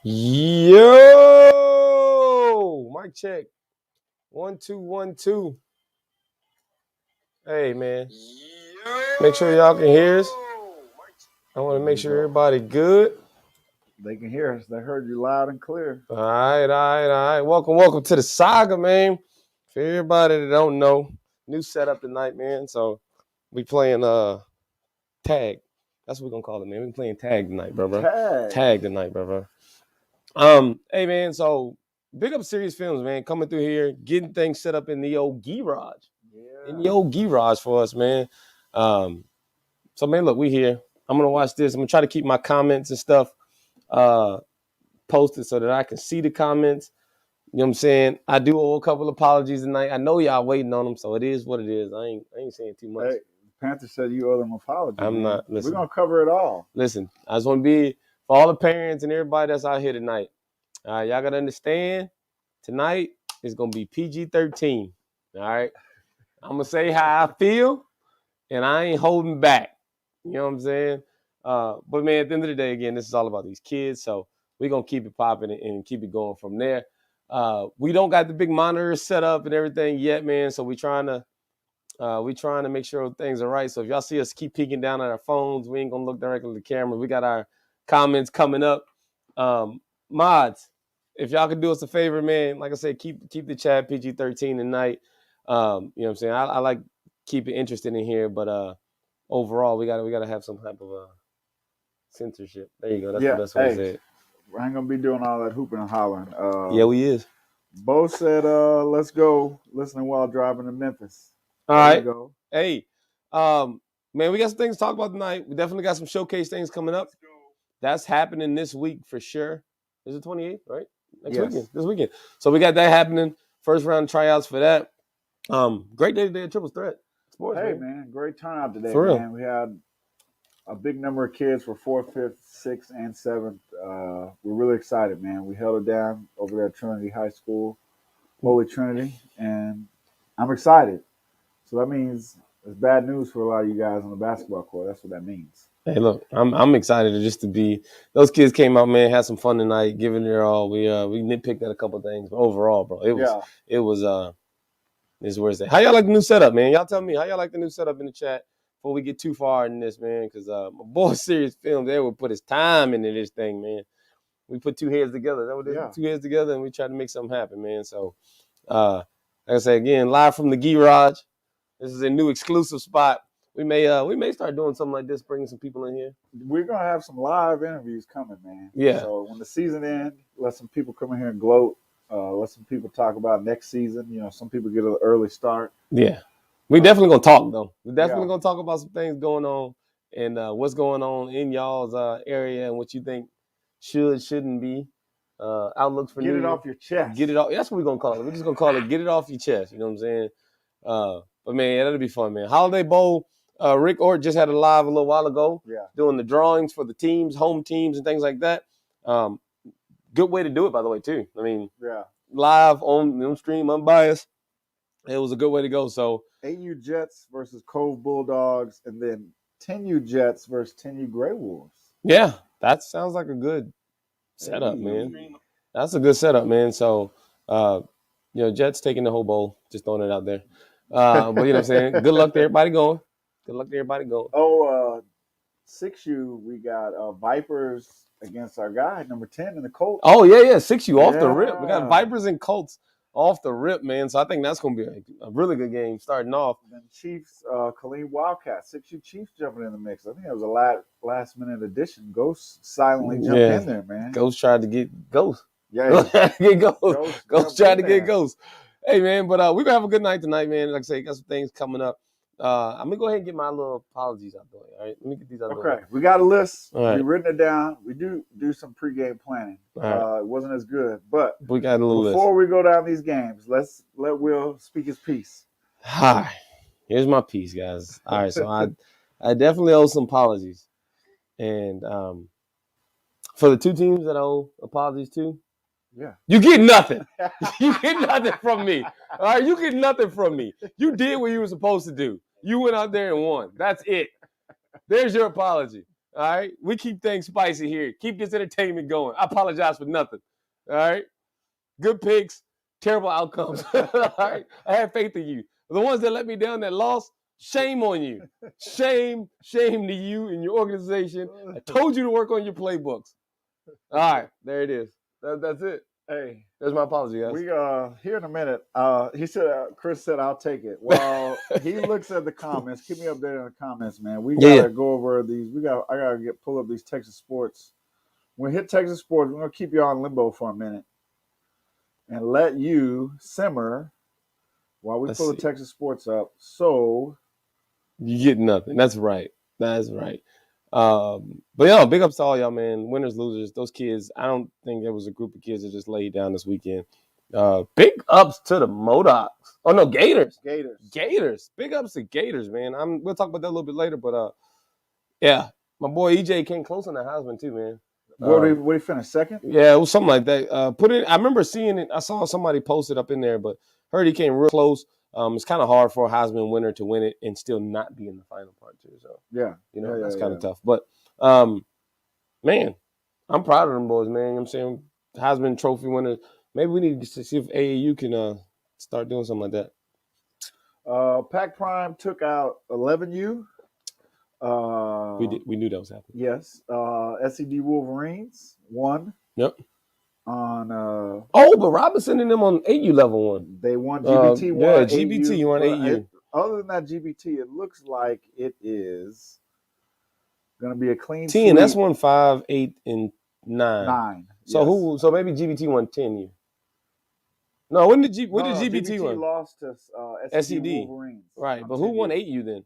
Yo, mic check. 1 2 1 2. Hey man, make sure y'all can hear us. I want to make sure everybody good. They can hear us. They heard you loud and clear. All right. Welcome to the saga, man. For everybody that don't know, new setup tonight, man. So we playing tag. That's what we're gonna call it, man. We playing tag tonight, bro. Tag tonight, bro. Hey man, so big up Serious Films, man, coming through here, getting things set up in the old garage. Yeah. In the old garage for us, man. So man, look, we here. I'm gonna watch this. I'm gonna try to keep my comments and stuff posted so that I can see the comments. You know what I'm saying? I do owe a couple apologies tonight. I know y'all waiting on them, so it is what it is. I ain't saying too much. Hey, Panther said you owe them an apology. I'm not. Listen, we're gonna cover it all. Listen, I just want to be for all the parents and everybody that's out here tonight. Y'all gotta understand. Tonight is gonna be PG-13. All right. I'm gonna say how I feel, and I ain't holding back. You know what I'm saying? But man, at the end of the day, again, this is all about these kids. So we're gonna keep it popping and keep it going from there. We don't got the big monitors set up and everything yet, man. So we trying to make sure things are right. So if y'all see us keep peeking down at our phones, we ain't gonna look directly at the camera. We got our comments coming up. Mods, if y'all could do us a favor, man, like I said, keep the chat PG-13 tonight. You know what I'm saying? I like keep it interesting in here, but overall we gotta have some type of censorship. There you go. That's the best way to say it. I ain't gonna be doing all that hooping and hollering. Yeah, we is. Bo said, let's go listening while driving to Memphis. All right. Go. Hey, man, we got some things to talk about tonight. We definitely got some showcase things coming up. That's happening this week for sure. Is it 28th, right? This weekend. So we got that happening. First round tryouts for that. Great day today at Triple Threat Sports. Hey, man, great turnout today, for man. Real. We had a big number of kids for 4th, 5th, 6th, and 7th. We're really excited, man. We held it down over there at Trinity High School, Holy Trinity, and I'm excited. So that means it's bad news for a lot of you guys on the basketball court. That's what that means. Hey, look, I'm excited just to be. Those kids came out, man, had some fun tonight, giving their all. We nitpicked at a couple of things, but overall, bro, it was this is where it's at. How y'all like the new setup, man? Y'all tell me how y'all like the new setup in the chat before we get too far in this, man. Because my boy Serious Films, they would put his time into this thing, man. We put two heads together. That was 2 heads together, and we tried to make something happen, man. So, like I say again, live from the garage. This is a new exclusive spot. We may start doing something like this, bringing some people in here. We're gonna have some live interviews coming, man. Yeah. So when the season ends, let some people come in here and gloat. Let some people talk about next season. You know, some people get an early start. Yeah. We definitely gonna talk though. We're definitely gonna talk about some things going on and what's going on in y'all's area and what you think shouldn't be. Outlooks for get it off your chest. Get it off. That's what we're gonna call it. We're just gonna call it get it off your chest. You know what I'm saying? But man, that'll be fun, man. Holiday Bowl. Rick Ort just had a live a little while ago. Yeah. Doing the drawings for the teams, home teams, and things like that. Good way to do it, by the way, too. I mean, live on stream, unbiased. It was a good way to go. So 8U Jets versus Cove Bulldogs, and then 10U Jets versus 10U Grey Wolves. Yeah, that sounds like a good setup, man. That's a good setup, man. So, Jets taking the whole bowl, just throwing it out there. But you know what I'm saying? Good luck to everybody going. Oh, 6U, we got Vipers against our guy, number 10 in the Colts. Oh, yeah. 6U off the rip. We got Vipers and Colts off the rip, man. So I think that's going to be a really good game starting off. And then Chiefs, Killeen Wildcats, 6U Chiefs jumping in the mix. I think that was a last-minute addition. Ghost silently jumped in there, man. Ghost tried to get Ghost. Yeah. Get Ghost tried to get Ghost. Hey, man, but we're going to have a good night tonight, man. Like I say, got some things coming up. I'm going to go ahead and get my little apologies out the way, all right? Let me get these out the way. Okay, we got a list. We've written it down. We do some pregame planning. It wasn't as good, but we got a little before we go down these games, let's let Will speak his piece. Hi, here's my piece, guys. All right, so I definitely owe some apologies. And for the two teams that I owe apologies to, you get nothing. You get nothing from me. All right, you get nothing from me. You did what you were supposed to do. You went out there and won. That's it. There's your apology. All right, we keep things spicy here. Keep this entertainment going. I apologize for nothing. All right, good picks, terrible outcomes. All right, I have faith in you. The ones that let me down, that lost, shame on you. Shame to you and your organization. I told you to work on your playbooks. All right, there it is. That's it. Hey, There's my apology, guys. we here in a minute. He said, Chris said, "I'll take it." Well, he looks at the comments. Keep me updated in the comments, man. We gotta go over these. I gotta pull up these Texas sports. When we hit Texas sports, we're gonna keep you on limbo for a minute and let you simmer while we pull the Texas sports up. So you get nothing. That's right. That's right. But yeah, big ups to all y'all, man. Winners, losers, those kids. I don't think there was a group of kids that just laid down this weekend. Big ups to the Modocs. Oh no, Gators. Big ups to Gators, man. We'll talk about that a little bit later, but yeah, my boy EJ came close on that Heisman too, man. What did he finish, second? Yeah, it was something like that. I remember seeing it. I saw somebody post it up in there, but heard he came real close. It's kind of hard for a Heisman winner to win it and still not be in the final part too. So yeah, that's kind of tough. But man, I'm proud of them boys, man. You know what I'm saying, Heisman Trophy winners. Maybe we need to see if AAU can start doing something like that. Pac Prime took out 11U. We knew that was happening. Yes. SED Wolverines won. Yep. On but Robinson and them on 8U level one. They won. GBT won. Yeah, GBT won 8U. Other than that, GBT, it looks like it is going to be a clean 10. sweep. That's 1, 5, 8, and 9. 9. So yes. So maybe GBT won 10U. No, when did GBT won? GBT lost to SED Wolverines. Right, but who won 8U then?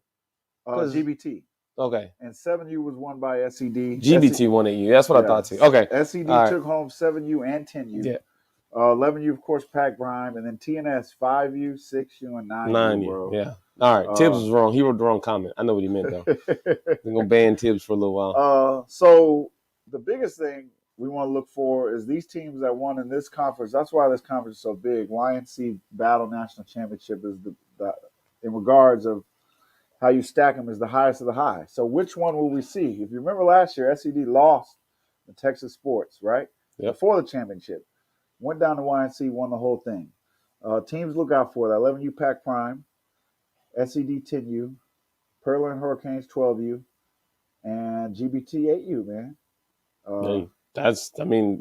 GBT. Okay. And 7U was won by SED. GBT won 8U. That's what I thought too. Okay. SED took home 7U and 10U. Yeah. 11U, of course, Pac Prime, and then TNS 5U, 6U, and 9U. Bro. Yeah. All right. Tibbs was wrong. He wrote the wrong comment. I know what he meant though. They're gonna ban Tibbs for a little while. So the biggest thing we want to look for is these teams that won in this conference. That's why this conference is so big. YNC Battle National Championship is the in regards of how you stack them is the highest of the high. So which one will we see? If you remember last year, SED lost the Texas Sports, right? Yep. Before the championship. Went down to YNC, won the whole thing. Teams look out for that. 11U Pac Prime, SED 10U, Pearland Hurricanes 12U, and GBT 8U, man.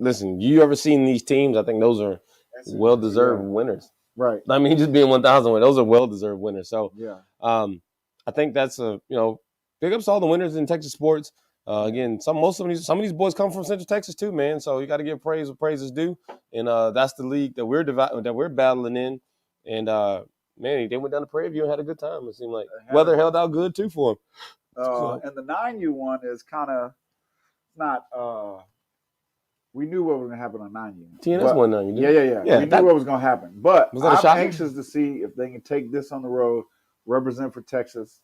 Listen, you ever seen these teams? I think those are well-deserved winners. Right. I mean, just being 1,000 those are well-deserved winners. So, yeah. I think that's big ups to all the winners in Texas sports. Again, some of these boys come from Central Texas too, man. So you got to give praise where praise is due, and that's the league that we're battling in. And man, they went down to Prairie View and had a good time. It seemed like weather held out good too for them. And the 9U one is kind of not. We knew what was going to happen on 9U. TNS won 9U. Yeah. We knew what was going to happen, but I'm anxious to see if they can take this on the road, represent for Texas,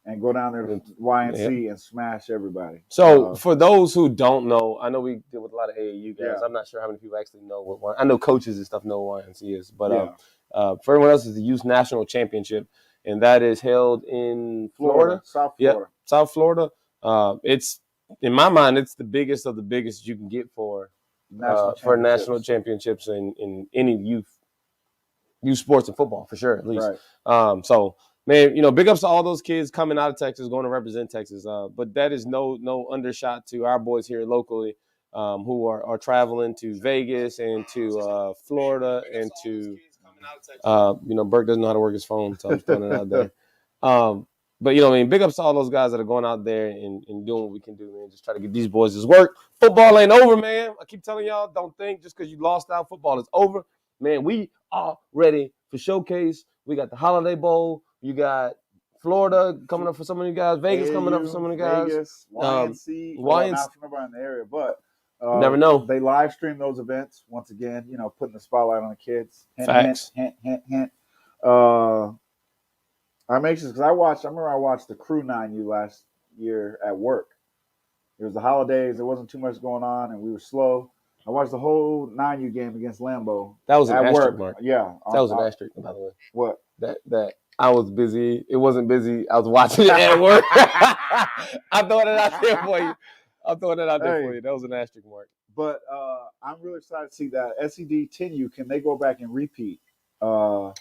and go down there to YNC and smash everybody. So for those who don't know, I know we deal with a lot of AAU guys. I'm not sure how many people actually know what I know coaches and stuff know what YNC is, but for everyone else, it's the Youth National Championship, and that is held in Florida. South Florida. Yep, South Florida. It's in my mind, it's the biggest of the biggest you can get for national championships in any youth sports and football for sure, at least. Right. So. Man, big ups to all those kids coming out of Texas, going to represent Texas. But that is no undershot to our boys here locally who are traveling to Vegas and to Florida and to, Burke doesn't know how to work his phone, so I'm throwing it out there. But, big ups to all those guys that are going out there and doing what we can do, man. Just try to get these boys this work. Football ain't over, man. I keep telling y'all, don't think just because you lost out, football is over. Man, we are ready for Showcase. We got the Holiday Bowl. You got Florida coming up for some of you guys. Vegas coming up for some of you guys. Vegas, YNC. Not for nobody in the area, but never know. They live stream those events once again. Putting the spotlight on the kids. Facts. Hint. I'm anxious because I remember I watched the Crew 9U last year at work. It was the holidays. There wasn't too much going on, and we were slow. I watched the whole 9U game against Lambeau. That was an asterisk, Mark. Yeah. That was an asterisk, by the way. What? That I was busy. It wasn't busy. I was watching it at work. I'm throwing it out there for you. That was an asterisk mark. But I'm really excited to see that SED 10U. Can they go back and repeat? I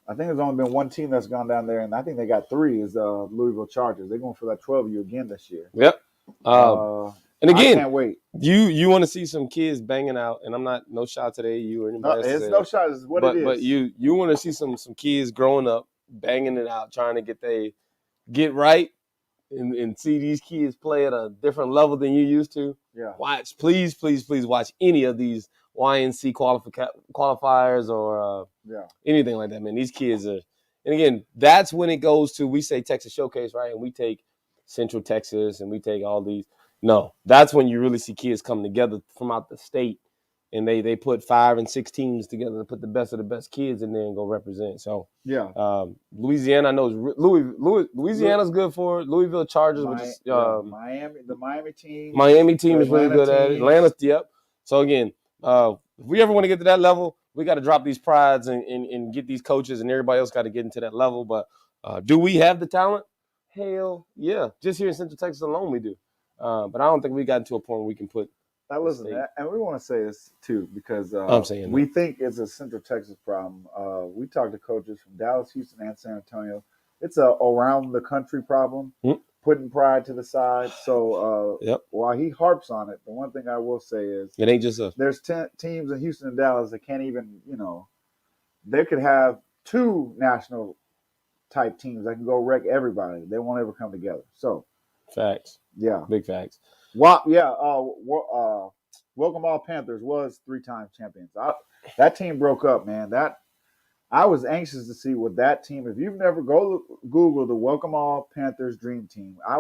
think there's only been one team that's gone down there, and I think they got 3. Is Louisville Chargers. They're going for that 12U again this year. Yep. And again, I can't wait. You want to see some kids banging out, and I'm not no shot today you or anybody else. It's no shot. It's what it is. But you want to see some kids growing up, banging it out, trying to get right, and see these kids play at a different level than you used to. Yeah. Watch, please watch any of these YNC qualifiers or anything like that, man. These kids are, and again, that's when it goes to, we say Texas Showcase, right? And we take Central Texas and we take all these. No, that's when you really see kids come together from out the state, and they put 5 and 6 teams together to put the best of the best kids in there and go represent. So Louisiana, I know Louisiana's good for it. Louisville Chargers, which is the Miami team. Miami team is really good at it. Atlanta, yep. So again, if we ever want to get to that level, we got to drop these prides and get these coaches, and everybody else got to get into that level. But do we have the talent? Hell yeah. Just here in Central Texas alone, we do. But I don't think we got to a point where we can put. Now listen, and we want to say this too, because I'm saying we think it's a Central Texas problem. We talked to coaches from Dallas, Houston, and San Antonio. It's a around the country problem, putting pride to the side. So while he harps on it, the one thing I will say is it ain't just us. There's 10 teams in Houston and Dallas that can't even, they could have 2 national type teams that can go wreck everybody. They won't ever come together. So facts. Yeah. Big facts. Well, Welcome All Panthers was 3-time champions. That team broke up, man. I was anxious to see what that team. If you've never Google the Welcome All Panthers Dream Team, they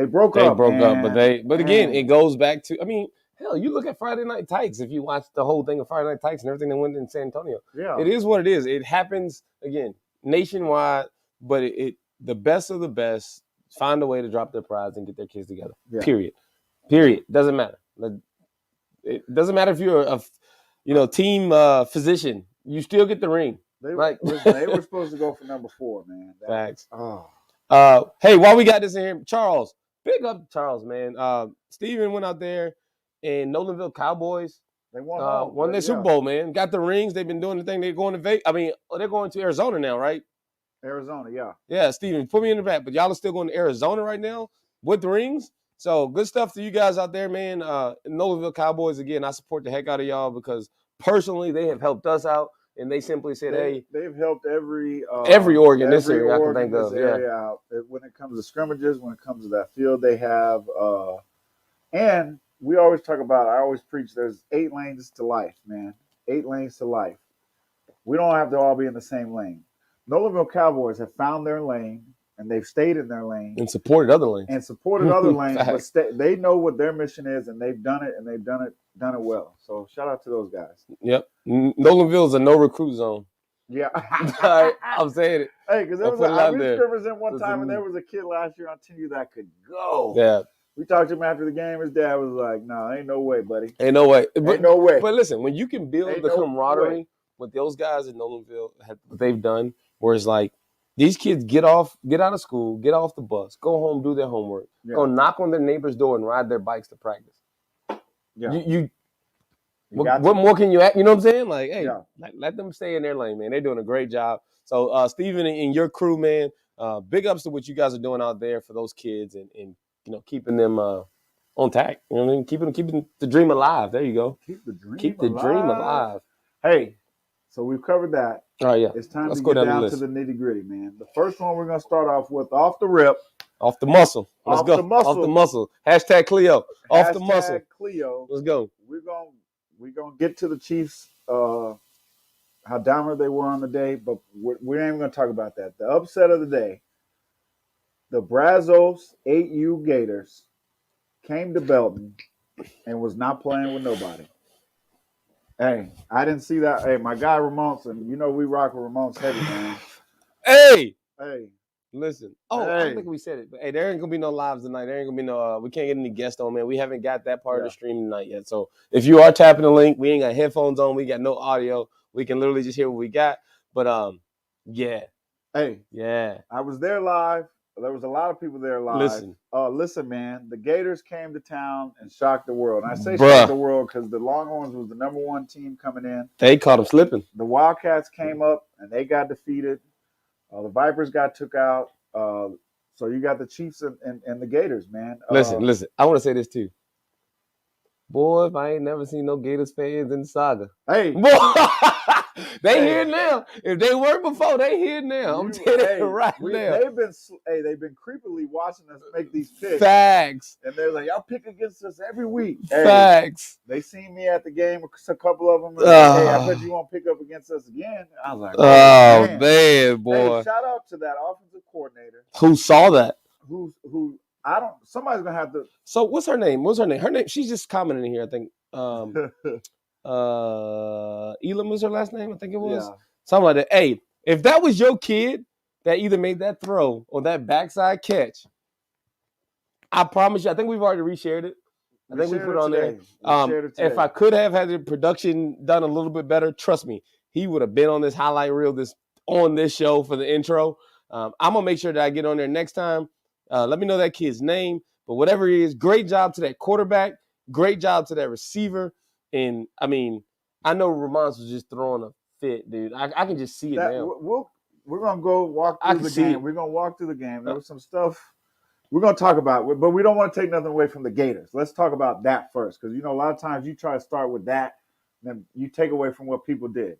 broke up. They broke up, but again, it goes back to. I mean, hell, you look at Friday Night Tykes. If you watch the whole thing of Friday Night Tykes and everything that went in San Antonio, it is what it is. It happens again nationwide, but the best of the best find a way to drop their prize and get their kids together. Yeah. Period. Doesn't matter. It doesn't matter if you're a team physician. You still get the ring. They were supposed to go for number 4, man. Facts. Hey, while we got this in here, Charles, big up to Charles, man. Steven went out there, and Nolanville Cowboys. They won their Super Bowl, man. Got the rings. They've been doing the thing. They're going to Vegas. I mean, they're going to Arizona now, right? Arizona, yeah. Yeah, Steven, put me in the back. But y'all are still going to Arizona right now with the rings. So good stuff to you guys out there, man. Nolanville Cowboys, again, I support the heck out of y'all because personally they have helped us out. And they simply said, they've helped every org in this area I can think of. Yeah. When it comes to scrimmages, when it comes to that field, they have. And we always talk about. I always preach. There's 8 lanes to life, man. 8 lanes to life. We don't have to all be in the same lane. Nolanville Cowboys have found their lane, and they've stayed in their lane and supported other lanes. But they know what their mission is, and they've done it, and they've done it well. So shout out to those guys. Yep, Nolanville is a no recruit zone. Yeah, I'm saying it. Hey, because there was scrimmaging one time, and there was a kid last year on TU that could go. Yeah. We talked to him after the game. His dad was like, "No, ain't no way, buddy. Ain't no way. Ain't no way." But listen, when you can build the camaraderie with those guys in Nolanville, what they've done, where it's like these kids get out of school, get off the bus, go home, do their homework, go knock on their neighbor's door and ride their bikes to practice. Yeah. What more can you add? You know what I'm saying? Like, hey, let them stay in their lane, man. They're doing a great job. So, Steven and your crew, man, big ups to what you guys are doing out there for those kids and keeping them on tack. You know what I mean? Keeping the dream alive. There you go. Keep the dream alive. Hey, so we've covered that. Oh, yeah. It's time to get down to the nitty-gritty, man. The first one we're going to start off with off the rip. Off the muscle. Let's go. Off the muscle. Hashtag Cleo. Off the muscle. Hashtag Cleo. Let's go. We're gonna get to the Chiefs, how dominant they were on the day, but we ain't even going to talk about that. The upset of the day, the Brazos 8U Gators came to Belton and was not playing with nobody. Hey, I didn't see that. Hey, my guy Ramones, and we rock with Ramones heavy, man. Hey. Listen. Oh, I don't think we said it. But hey, there ain't gonna be no lives tonight. There ain't gonna be no. We can't get any guests on, man. We haven't got that part of the stream tonight yet. So if you are tapping the link, we ain't got headphones on. We got no audio. We can literally just hear what we got. But Yeah. Hey, Yeah. I was there live. There was a lot of people there live. Listen, man, the Gators came to town and shocked the world. And I say shocked the world because the Longhorns was the #1 team coming in. They caught them slipping. The Wildcats came up and they got defeated. The Vipers got took out. So you got the Chiefs and the Gators, man. Listen. I want to say this too. Boy, if I ain't never seen no Gators fans in the saga. Hey, boy, they here now. If they weren't before, they here now. I'm telling you right now. They've been creepily watching us make these picks. Facts. And they're like, y'all pick against us every week. Facts. Hey, they seen me at the game. A couple of them. Like, hey, I bet you won't pick up against us again. I was like, oh man, boy. Hey, shout out to that offensive coordinator who saw that. Who somebody's gonna have to. So what's her name? Her name? She's just commenting here. I think. Elam was her last name. I think it was something like that. Hey, if that was your kid that either made that throw or that backside catch, I promise you. I think we've already reshared it. I think we put it on there. If I could have had the production done a little bit better, trust me, he would have been on this highlight reel on this show for the intro. I'm gonna make sure that I get on there next time. Let me know that kid's name, but whatever it is, great job to that quarterback, great job to that receiver. And I mean, I know Ramons was just throwing a fit, dude. I can just see it now. We're gonna go walk through the game. We're gonna walk through the game. There was some stuff we're gonna talk about, but we don't want to take nothing away from the Gators. Let's talk about that first, because a lot of times you try to start with that, then you take away from what people did.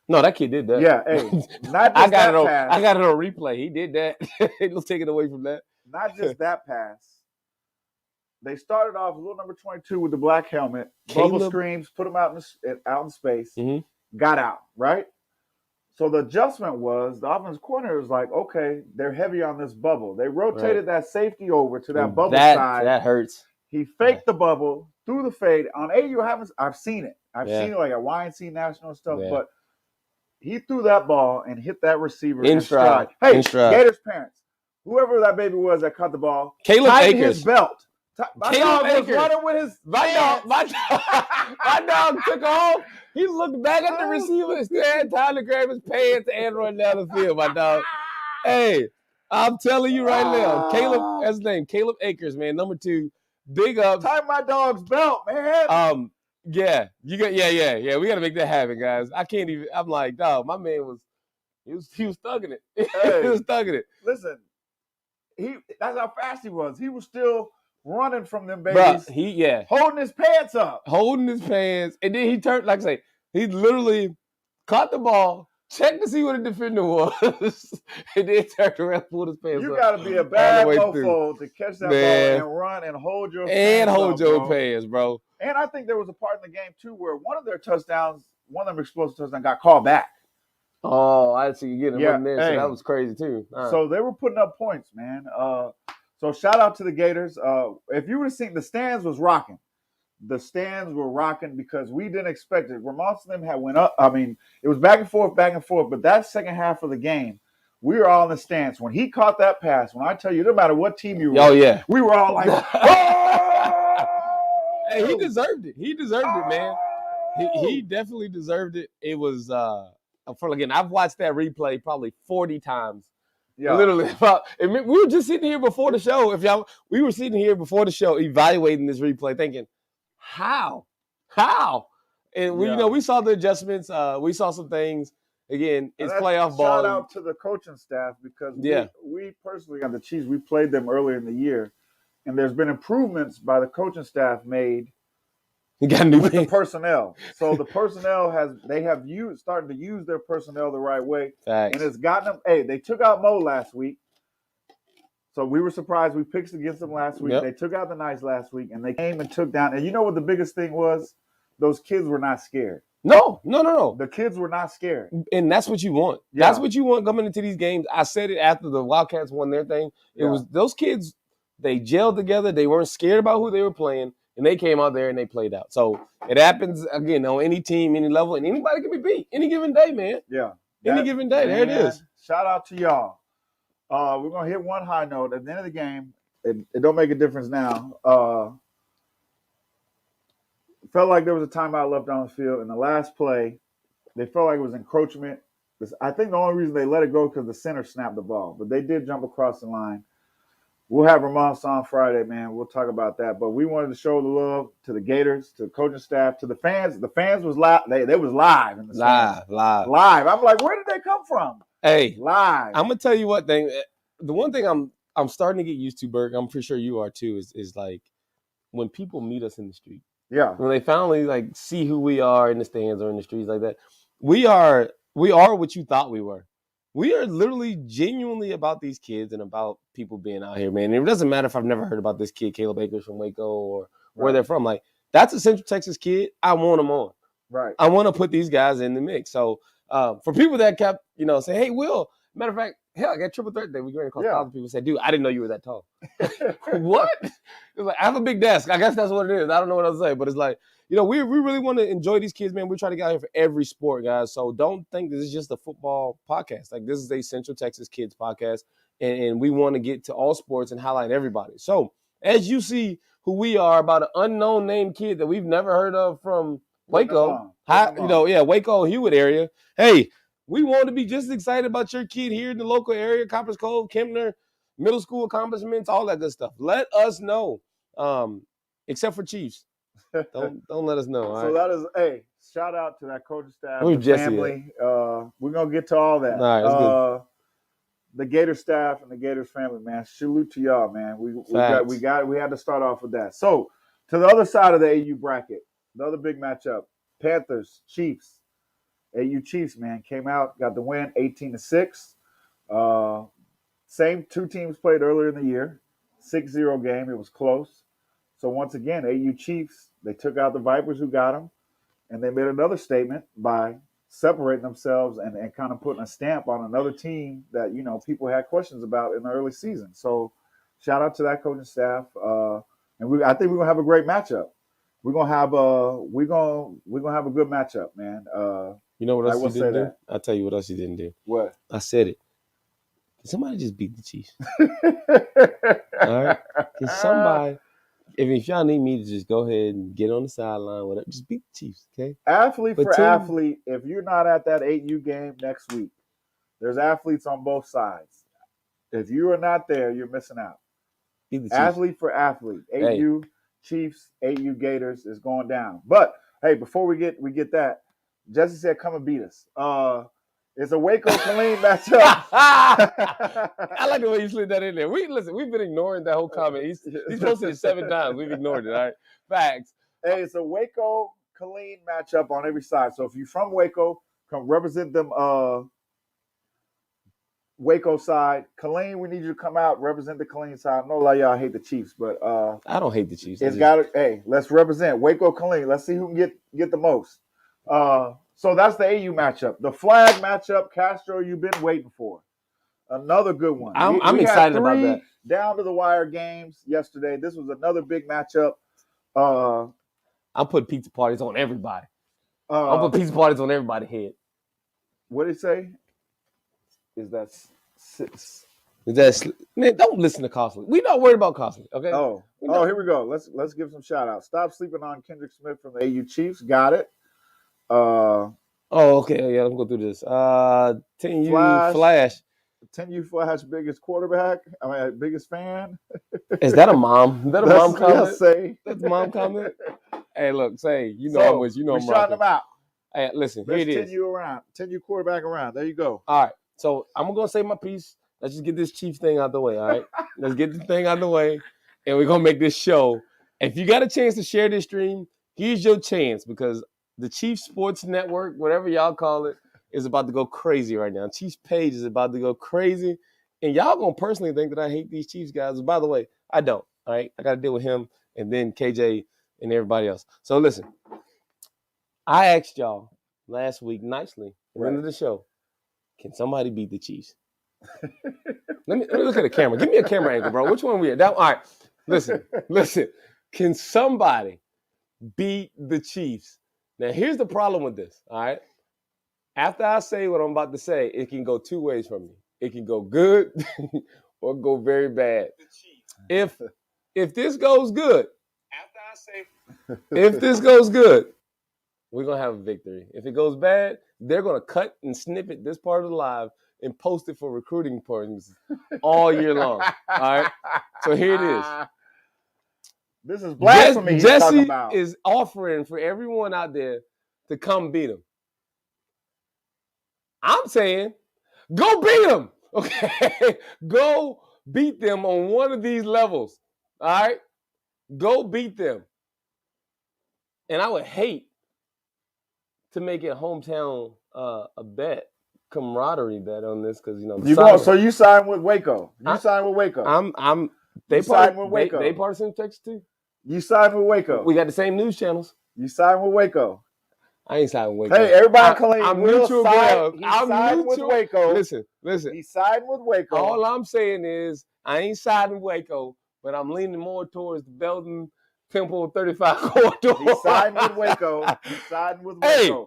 No, that kid did that. Yeah, hey, not just I got it on replay. He did that. Let's take it away from that. Not just that pass. They started off a little number 22 with the black helmet. Bubble screams, put him out in space. Mm-hmm. Got out, right? So the adjustment was the offensive coordinator was like, okay, they're heavy on this bubble. They rotated that safety over to that bubble side. That hurts. He faked the bubble, threw the fade. On AU, I've seen it. I've seen it like at YNC National stuff, but he threw that ball and hit that receiver in stride. Hey, Gators parents, whoever that baby was that caught the ball, tighten his belt. My dog was running with his my dog took off. He looked back at the receiver and had time to grab his pants and run down the field, my dog. Hey, I'm telling you right now, Caleb, that's his name, Caleb Akers, man, number 2. Big up. Tie my dog's belt, man. Yeah. We gotta make that happen, guys. I can't even. I'm like, dog, my man was thugging it. Hey, he was thugging it. Listen, that's how fast he was. He was still running from them babies. Bruh, holding his pants up. And then he turned, like I say, he literally caught the ball, checked to see what the defender was, and then turned around and pulled his pants up. You got to be a bad mofo to catch that ball and run and hold your pants, bro. And I think there was a part in the game, too, where one of them explosive touchdowns got called back. Oh, I see you getting one there. So that was crazy, too. So they were putting up points, man. So shout out to the Gators. If you would have seen, the stands was rocking. The stands were rocking because we didn't expect it. Ramon and them had went up. I mean, it was back and forth. But that second half of the game, we were all in the stands. When he caught that pass, when I tell you, no matter what team you were, we were all like, oh! Hey, he deserved it. He deserved it, man. He definitely deserved it. It was, again, I've watched that replay probably 40 times. Yeah. Literally, we were just sitting here before the show. We were sitting here before the show evaluating this replay, thinking, how? And we saw the adjustments. We saw some things. Again, it's playoff ball. Shout out to the coaching staff because we personally on the Chiefs, we played them earlier in the year, and there's been improvements by the coaching staff made. You got new with the personnel. So the personnel starting to use their personnel the right way. Facts. And it's gotten them. Hey, they took out Mo last week. So we were surprised. We picked against them last week. Yep. They took out the Knights last week, and they came and took down. And you know what the biggest thing was? Those kids were not scared. No. The kids were not scared. And that's what you want. Yeah. That's what you want coming into these games. I said it after the Wildcats won their thing. It was those kids, they gelled together. They weren't scared about who they were playing. And they came out there and they played out. So it happens, again, on any team, any level, and anybody can be beat any given day, man. Yeah. Any given day. There it is. Shout out to y'all. We're going to hit one high note. At the end of the game, it don't make a difference now. Felt like there was a timeout left on the field. In the last play, they felt like it was encroachment. I think the only reason they let it go because the center snapped the ball, but they did jump across the line. We'll have Ramos on Friday, man. We'll talk about that. But we wanted to show the love to the Gators, to the coaching staff, to the fans. The fans was live. They was live in the stands. Live. I'm like, where did they come from? Hey, live. I'm gonna tell you what thing. The one thing I'm starting to get used to, Berg. I'm pretty sure you are too. Is like when people meet us in the street. Yeah. When they finally like see who we are in the stands or in the streets like that. We are what you thought we were. We are literally genuinely about these kids and about people being out here, man. And it doesn't matter if I've never heard about this kid, Caleb Akers from Waco, or where they're from. Like, that's a Central Texas kid. I want them on. Right. I want to put these guys in the mix. So for people that kept, say, hey, Will, matter of fact, hell, I got triple threat day. We ran across 1,000 people say, dude, I didn't know you were that tall. What? It was like, I have a big desk. I guess that's what it is. I don't know what else to say, but it's like, we really want to enjoy these kids, man. We're trying to get out here for every sport, guys. So don't think this is just a football podcast. Like, this is a Central Texas Kids podcast, and we want to get to all sports and highlight everybody. So as you see who we are, about an unknown name kid that we've never heard of from Waco, Waco, Hewitt area. Hey, we want to be just excited about your kid here in the local area, Copperas Cove, Kempner, middle school accomplishments, all that good stuff. Let us know, except for Chiefs. Don't let us know. So that is, hey, shout out to that coaching staff, the family. We're gonna get to all that. All right, that's good. The Gator staff and the Gators family, man. Salute to y'all, man. We had to start off with that. So to the other side of the AU bracket, the other big matchup, Panthers, Chiefs. AU Chiefs, man, came out, got the win, 18-6. Same two teams played earlier in the year. 6-0 game. It was close. So once again, AU Chiefs, they took out the Vipers who got them, and they made another statement by separating themselves and kind of putting a stamp on another team that, people had questions about in the early season. So shout out to that coaching staff. And I think we're gonna have a great matchup. We're gonna have a good matchup, man. You know what else you didn't do? I'll tell you what else you didn't do. What? I said it. Can somebody just beat the Chiefs? All right? Can somebody, if y'all need me to just go ahead and get on the sideline, whatever, just beat the Chiefs, okay? Athlete, if you're not at that 8U game next week, there's athletes on both sides. If you are not there, you're missing out. Beat the Chiefs. Athlete for athlete. 8U Chiefs, 8U Gators is going down. But, hey, before we get that, Jesse said, come and beat us. It's a Waco-Killeen matchup. I like the way you slid that in there. We've been ignoring that whole comment. He's posted it 7 times. We've ignored it, all right? Facts. Hey, it's a Waco-Killeen matchup on every side. So if you're from Waco, come represent them Waco side. Killeen, we need you to come out, represent the Killeen side. I know a lot of y'all hate the Chiefs, but I don't hate the Chiefs. Hey, let's represent Waco-Killeen. Let's see who can get the most. So that's the AU matchup. The flag matchup, Castro, you've been waiting for. Another good one. I'm excited about that. Down to the wire games yesterday. This was another big matchup. I'm putting pizza parties on everybody. I'm putting pizza parties on everybody's head. What did it say? Man, don't listen to Costly. We're not worried about Costly, okay? Oh, here we go. Let's give some shout outs. Stop sleeping on Kendrick Smith from the AU Chiefs. Got it. Okay. Yeah, let's go through this. 10U Flash. 10U Flash, biggest quarterback. Biggest fan. Is that a mom? Is that a mom comment? That's a mom comment. Hey, look, I'm with you. I'm shouting them out. Hey, listen, Best here it is. 10U quarterback around. There you go. All right. So I'm going to say my piece. Let's just get this Chiefs thing out the way, all right? Let's get the thing out the way, and we're going to make this show. If you got a chance to share this stream, here's your chance, because the Chiefs Sports Network, whatever y'all call it, is about to go crazy right now. Chiefs page is about to go crazy, and y'all going to personally think that I hate these Chiefs guys. By the way, I don't, all right? I got to deal with him and then KJ and everybody else. So listen, I asked y'all last week nicely at the end of the show, can somebody beat the Chiefs? Let me look at the camera. Give me a camera angle, bro. Which one are we at? All right. Listen. Can somebody beat the Chiefs? Now, here's the problem with this, all right? After I say what I'm about to say, it can go 2 ways from me. It can go good or go very bad. If this goes good, we're going to have a victory. If it goes bad, they're going to cut and snippet this part of the live and post it for recruiting purposes all year long. All right? So here it is. This is blasphemy he's talking Jesse about. is offering for everyone out there to come beat him. I'm saying, go beat them. Okay? Go beat them on one of these levels. All right? Go beat them. And I would hate to make it hometown a bet, camaraderie bet on this because So you signed with Waco. You signed with Waco. They signed with Waco. They part of Central Texas too. You signed with Waco. We got the same news channels. You signed with Waco. I ain't signed with Waco. Hey, everybody claim I'm Will neutral. signed I'm with Waco. Listen. He signed with Waco. All I'm saying is I ain't siding Waco, but I'm leaning more towards the Belton Temple 35 corridor. He signed with Waco.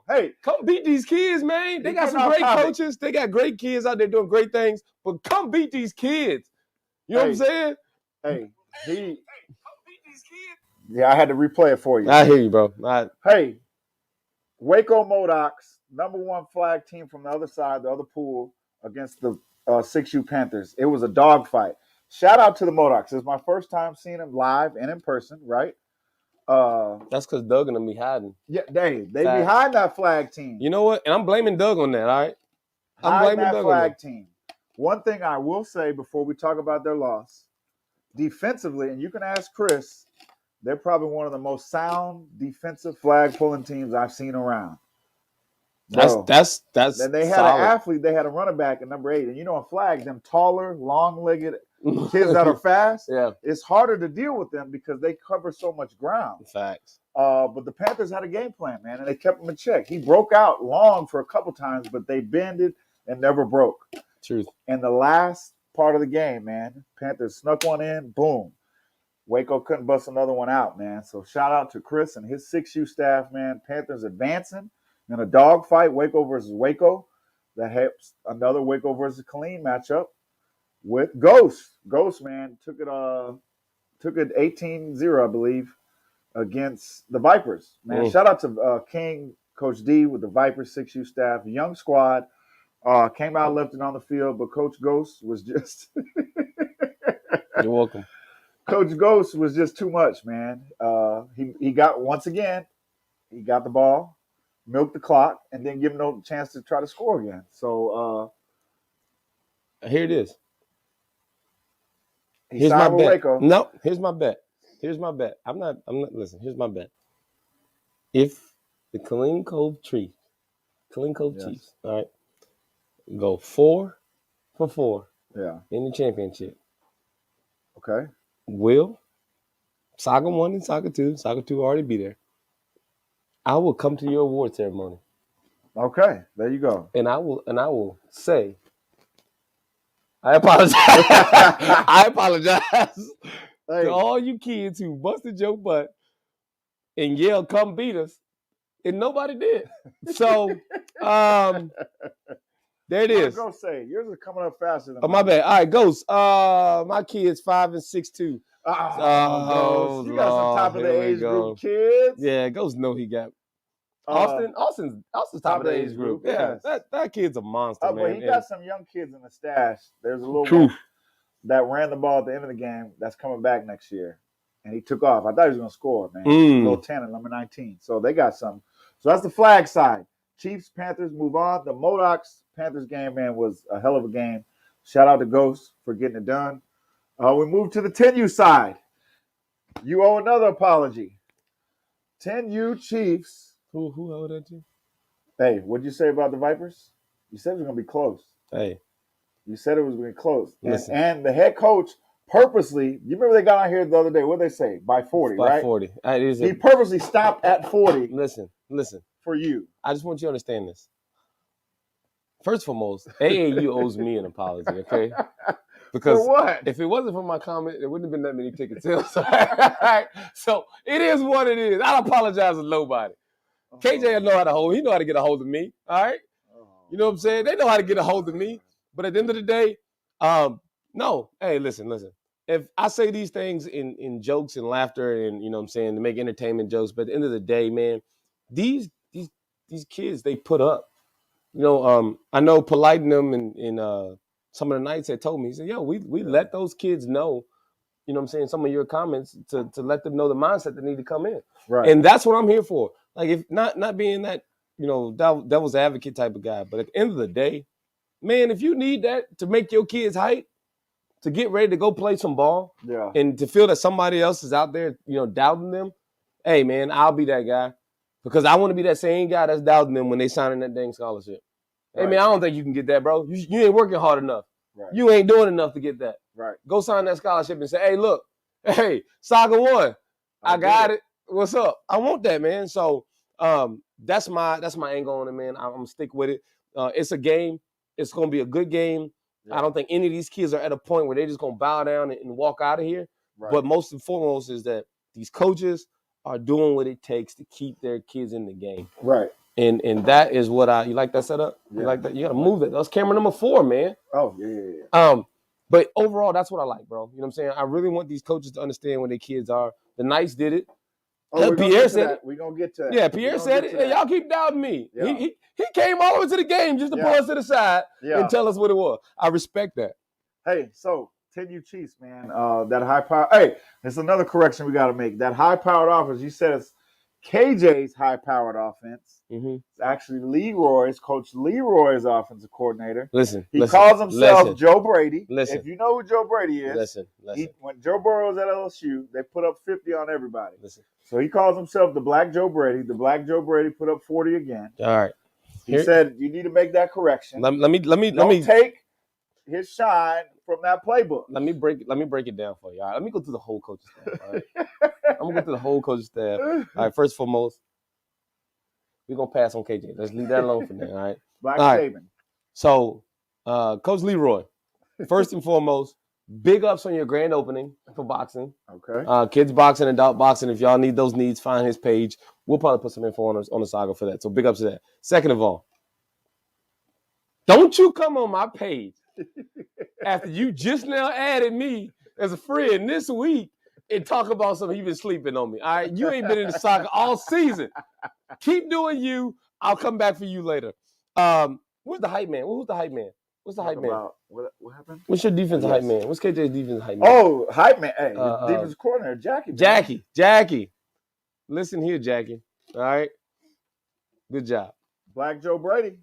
Hey, come beat these kids, man. They got some great coaches. They got great kids out there doing great things. But come beat these kids. You know what I'm saying? Hey, come beat these kids. Yeah, I had to replay it for you. I hear you, bro. Hey, Waco Modocs, #1 flag team from the other side, the other pool, against the 6U Panthers. It was a dogfight. Shout out to the Modocs. It's my first time seeing them live and in person, right? That's because Doug and them be hiding. Yeah, they behind that flag team. You know what? And I'm blaming Doug on that, all right? I'm blaming that flag team. One thing I will say before we talk about their loss, defensively, and you can ask Chris, they're probably one of the most sound defensive flag pulling teams I've seen around. That's Then they had an athlete, they had a running back at #8. And in flag, them taller, long-legged kids that are fast, it's harder to deal with them because they cover so much ground. Facts. But the Panthers had a game plan, man, and they kept him in check. He broke out long for a couple times, but they bended and never broke. Truth. And the last part of the game, man, Panthers snuck one in, boom. Waco couldn't bust another one out, man. So shout out to Chris and his 6U staff, man. Panthers advancing in a dogfight, Waco versus Waco. That helps another Waco versus Killeen matchup with Ghost. Ghost, man, took it 18-0, I believe, against the Vipers. Man, shout out to King, Coach D with the Vipers 6U staff. Young squad. Came out, left it on the field, but Coach Ghost was just You're welcome. Coach Ghost was just too much, man. He got the ball, milked the clock, and then give him no chance to try to score again. So here it is. Here's my bet. Waco. No, here's my bet. I'm not listen, here's my bet. If the Killeen Cove Chiefs, all right, go 4 for 4 in the championship. Okay. Will Saga 1 and Saga 2 already be there. I will come to your award ceremony. Okay, there you go. And I will say, I apologize. I apologize to all you kids who busted your butt and yelled, "Come beat us," and nobody did. So, there it is. Go say yours is coming up faster than my bad. All right, Ghost. My kid's 5 and 6'2". Ghost. You got some top of the age group kids. Yeah, Ghost know he got Austin's top of the age group. Yeah, that kid's a monster, man. But he got some young kids in the stash. There's a little one that ran the ball at the end of the game that's coming back next year. And he took off. I thought he was going to score, man. Little 10 and number 19. So they got some. So that's the flag side. Chiefs, Panthers move on. The Modocs Panthers game, man, was a hell of a game. Shout out to Ghost for getting it done. We move to the 10U side. You owe another apology. 10U Chiefs. Who owed that to? Hey, what'd you say about the Vipers? You said it was going to be close. Hey. You said it was going to be close. And the head coach purposely, you remember they got on here the other day, what'd they say? By 40, right? By 40. He purposely stopped at 40. Listen. For you. I just want you to understand this. First and foremost, AAU owes me an apology, okay? Because for what? If it wasn't for my comment, there wouldn't have been that many ticket sales. So it is what it is. I don't apologize to nobody. KJ know how to hold. He know how to get a hold of me. All right. You know what I'm saying? They know how to get a hold of me. But at the end of the day, no. Hey, listen. If I say these things in jokes and laughter and, you know what I'm saying, to make entertainment jokes, but at the end of the day, man, these these kids they put up. I know Polite and them and some of the Knights had told me, he said, yo, we let those kids know, you know what I'm saying, some of your comments to let them know the mindset that need to come in. Right. And that's what I'm here for. Like, if not being that, devil's advocate type of guy, but at the end of the day, man, if you need that to make your kids hype, to get ready to go play some ball, and to feel that somebody else is out there, doubting them, hey, man, I'll be that guy. Because I want to be that same guy that's doubting them when they signing that dang scholarship. Hey, man, I don't think you can get that, bro. You ain't working hard enough. Right. You ain't doing enough to get that. Right. Go sign that scholarship and say, hey, look, hey, Saga won. I got it. What's up? I want that, man. So that's my angle on it, man. I'm going to stick with it. It's a game. It's going to be a good game. Yeah. I don't think any of these kids are at a point where they're just going to bow down and walk out of here. Right. But most and foremost is that these coaches are doing what it takes to keep their kids in the game. Right. And that is what you like that setup? Yeah. You like that? You got to move it. That's camera number 4, man. Oh, yeah. But overall, that's what I like, bro. You know what I'm saying? I really want these coaches to understand where their kids are. The Knights did it. Pierre said it. We're going to get to that. Yeah, Pierre said it. Hey, y'all keep doubting me. Yeah. He came all the way to the game just to pull us to the side and tell us what it was. I respect that. Hey, so 10U Chiefs, man. That high power. Hey, it's another correction we got to make. That high powered offense, you said it's KJ's high powered offense. Mm-hmm. It's actually Coach Leroy's offensive coordinator. He calls himself Joe Brady. Listen. If you know who Joe Brady is, listen. When Joe Burrow was at LSU, they put up 50 on everybody. Listen. So he calls himself the Black Joe Brady. The Black Joe Brady put up 40 again. All right. He said you need to make that correction. Let me take his shine from that playbook. Let me break it down for you. All right, let me go through the whole coaching staff. All right? I'm gonna go through the whole coaching staff. All right, first and foremost, we're gonna pass on KJ. Let's leave that alone for now. All right. Black Saban. So, Coach Leroy, first and foremost, big ups on your grand opening for boxing. Okay. Kids boxing, adult boxing. If y'all need those needs, find his page. We'll probably put some info on the Saga for that. So big ups to that. Second of all, don't you come on my page after you just now added me as a friend this week and talk about something you've been sleeping on me. All right, you ain't been in the soccer all season. Keep doing you. I'll come back for you later. Where's the hype man? Who's the hype man? What's the hype man? What happened? What's your defensive hype man? What's KJ's defensive hype man? Oh, hype man. Hey, defensive coordinator, Jackie. Jackie. Listen here, Jackie. All right. Good job. Black Joe Brady.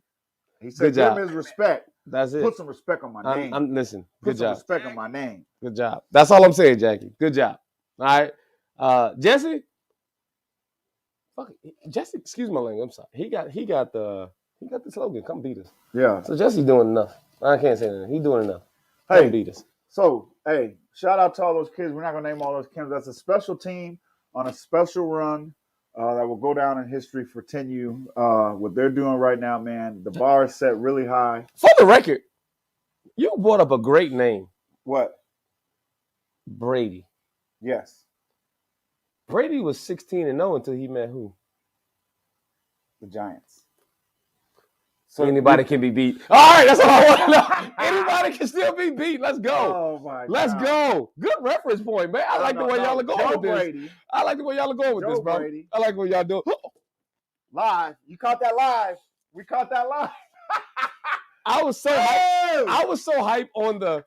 He said, give him his respect. That's it. Put some respect on my name. Listen. Put good some job. respect on my name. Good job. That's all I'm saying, Jackie. Good job. All right. Jesse. Fuck it. Jesse, excuse my language. I'm sorry. He got the slogan. Come beat us. Yeah. So Jesse's doing enough. I can't say that. He's doing enough. Come beat us. So, hey, shout out to all those kids. We're not gonna name all those kids. That's a special team on a special run. That will go down in history for 10U. What they're doing right now, man, the bar is set really high. For the record, you brought up a great name. What? Brady. Yes. Brady was 16-0 until he met who? The Giants. So anybody can be beat. All right, that's all I want to know. Anybody can still be beat. Let's go. Oh, my God. Let's go. Good reference point, man. I like the way y'all are going with this. I like the way y'all are going with this, bro. Brady. I like what y'all do. Live. You caught that live. We caught that live. I was so hyped. I was so hyped on the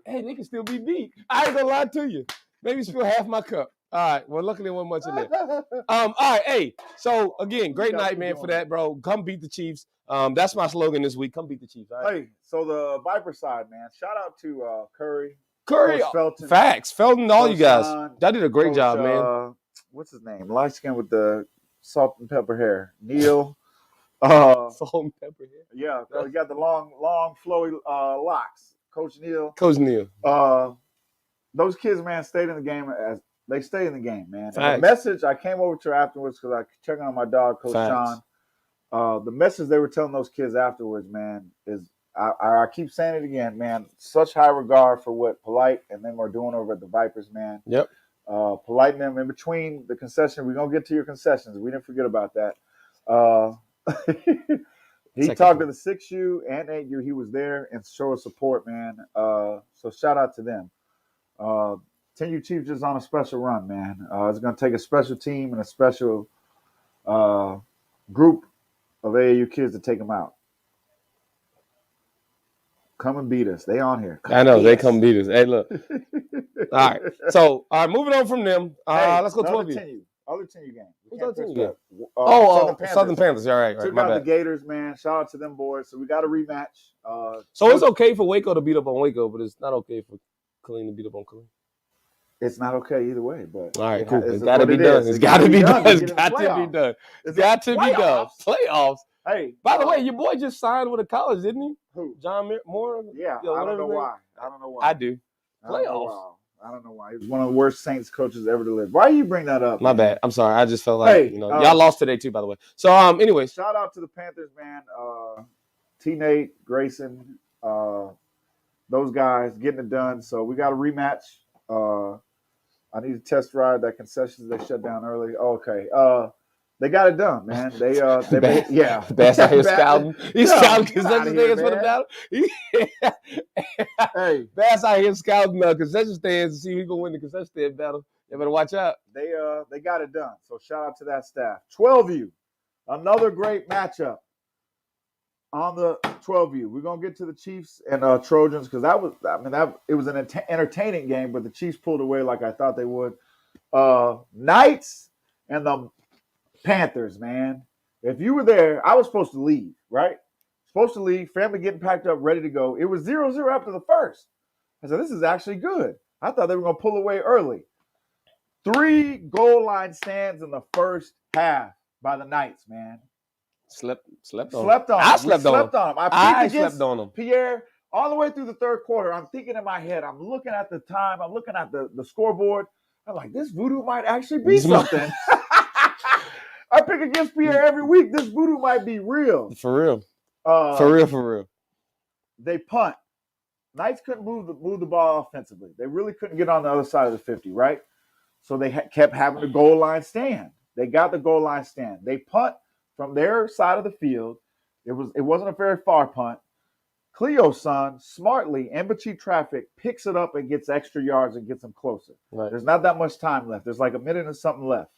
hey, they can still be beat. I ain't gonna lie to you. Maybe spill half my cup. All right. Well, luckily there wasn't much in there. All right. Hey. So again, great night, man, for that, bro. Come beat the Chiefs. That's my slogan this week. Come beat the Chiefs. All right? Hey. So the Viper side, man. Shout out to Curry, Felton, facts, Felton, all you guys. Y'all did a great job, man. What's his name? Light skin with the salt and pepper hair. Neil. Salt and pepper hair. Yeah. He got the long, flowy locks. Coach Neil. Those kids, man, stayed in the game as they stay in the game, man. And the message I came over to afterwards because I checked on my dog, Coach Sean. The message they were telling those kids afterwards, man, is I keep saying it again, man. Such high regard for what Polite and them are doing over at the Vipers, man. Yep. Polite and them in between the concession. We're gonna get to your concessions. We didn't forget about that. He talked to the 6U and 8U. He was there and showed support, man. So shout out to them. 10U Chiefs just on a special run, man. It's going to take a special team and a special group of AAU kids to take them out. Come and beat us. They on here. I know they come beat us. Hey, look. All right. So, all right, moving on from them. Let's go 12U. Other 10U game. What's the other 10U game? Southern Panthers. All right. Took out the Gators, man. Shout out to them boys. So we got a rematch. So it's okay for Waco to beat up on Waco, but it's not okay for Killeen to beat up on Killeen. It's not okay either way, but all right, cool. It's got to be done. It's got to be done. It's got to be done. It's got to be done. Playoffs. Hey, by the way, your boy just signed with a college, didn't he? Who? John Moore. Yeah, I don't know why. I do. Playoffs. I don't know why. He was one of the worst Saints coaches ever to live. Why you bring that up? My bad. I'm sorry. I just felt like y'all lost today too. By the way. So anyways, shout out to the Panthers, man. T. Nate, Grayson, those guys getting it done. So we got a rematch. I need to test ride that concessions they shut down early. Okay. They got it done, man. They made, yeah. Bass out here scouting. He's scouting concession stands for the battle. Hey, Bass out here scouting concession stands to see who's gonna win the concession stand battle. You better watch out. They got it done. So shout out to that staff. 12U, another great matchup on the 12U. We're gonna get to the Chiefs and Trojans because it was an entertaining game, but the Chiefs pulled away like I thought they would. Knights and the Panthers, man. If you were there, I was supposed to leave, right? Supposed to leave, family getting packed up, ready to go. It was 0-0 after the first. I said, this is actually good. I thought they were going to pull away early. 3 goal line stands in the first half by the Knights, man. Slept on them. I slept on them. I slept on them. Pierre, all the way through the third quarter, I'm thinking in my head, I'm looking at the time, I'm looking at the scoreboard. I'm like, this voodoo might actually be something. I pick against Pierre every week. This voodoo might be real. For real. For real. They punt. Knights couldn't move the ball offensively. They really couldn't get on the other side of the 50, right? So they kept having the goal line stand. They got the goal line stand. They punt from their side of the field. It wasn't a very far punt. Cleo's son, smartly, in between traffic, picks it up and gets extra yards and gets them closer. Right. There's not that much time left. There's like a minute and something left.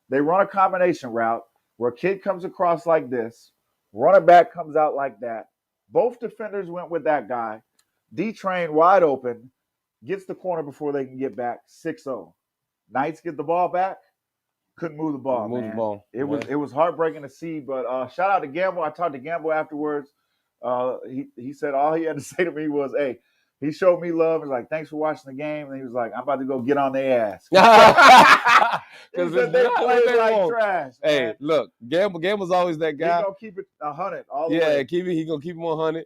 They run a combination route where a kid comes across like this, running back comes out like that. Both defenders went with that guy. D-Train wide open, gets the corner before they can get back, 6-0. Knights get the ball back, couldn't move the ball, man. It was heartbreaking to see, but shout out to Gamble. I talked to Gamble afterwards. He said all he had to say to me was, hey, he showed me love. He's like, thanks for watching the game. And he was like, I'm about to go get on their ass. Because they played like trash. Hey, man. Look, Gamble's always that guy. He's going to keep it 100 all the way. Yeah, he's going to keep him 100.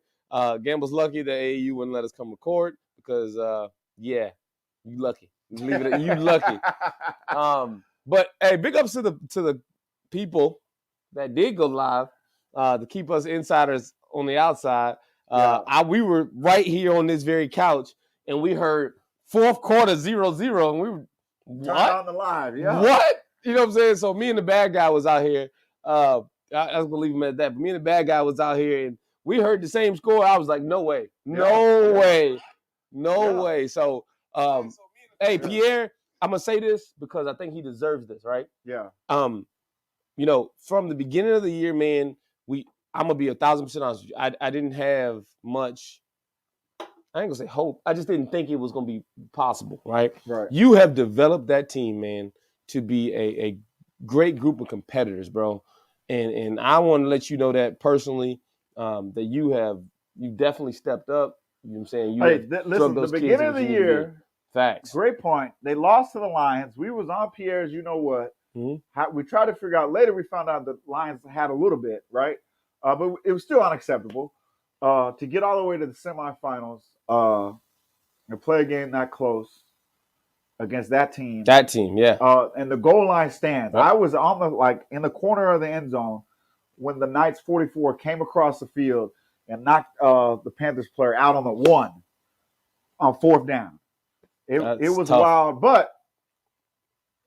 Gamble's lucky that AAU wouldn't let us come record because, you lucky. Leave it. You lucky. But, hey, big ups to the people that did go live to keep us insiders on the outside. We were right here on this very couch, and we heard fourth quarter 0-0, and we were what? On the live, yeah. What? You know what I'm saying? So me and the bad guy was out here. I was gonna leave him at that, but me and the bad guy was out here, and we heard the same score. I was like, no way. So, hey, Pierre, I'm gonna say this because I think he deserves this, right? Yeah. From the beginning of the year, man, I'm gonna be 1,000% honest with you. I didn't have much. I ain't gonna say hope. I just didn't think it was gonna be possible, right? Right. You have developed that team, man, to be a great group of competitors, bro. And I want to let you know that personally, that you definitely stepped up. You know what I'm saying? Listen, the beginning of the year, facts. Great point. They lost to the Lions. We was on Pierre's, you know what? Mm-hmm. We tried to figure out later. We found out the Lions had a little bit, right? But it was still unacceptable to get all the way to the semifinals and play a game that close against that team. That team, yeah. And the goal line stands. Yep. I was in the corner of the end zone when the Knights 44 came across the field and knocked the Panthers player out on the 1 on fourth down. It was tough. wild, but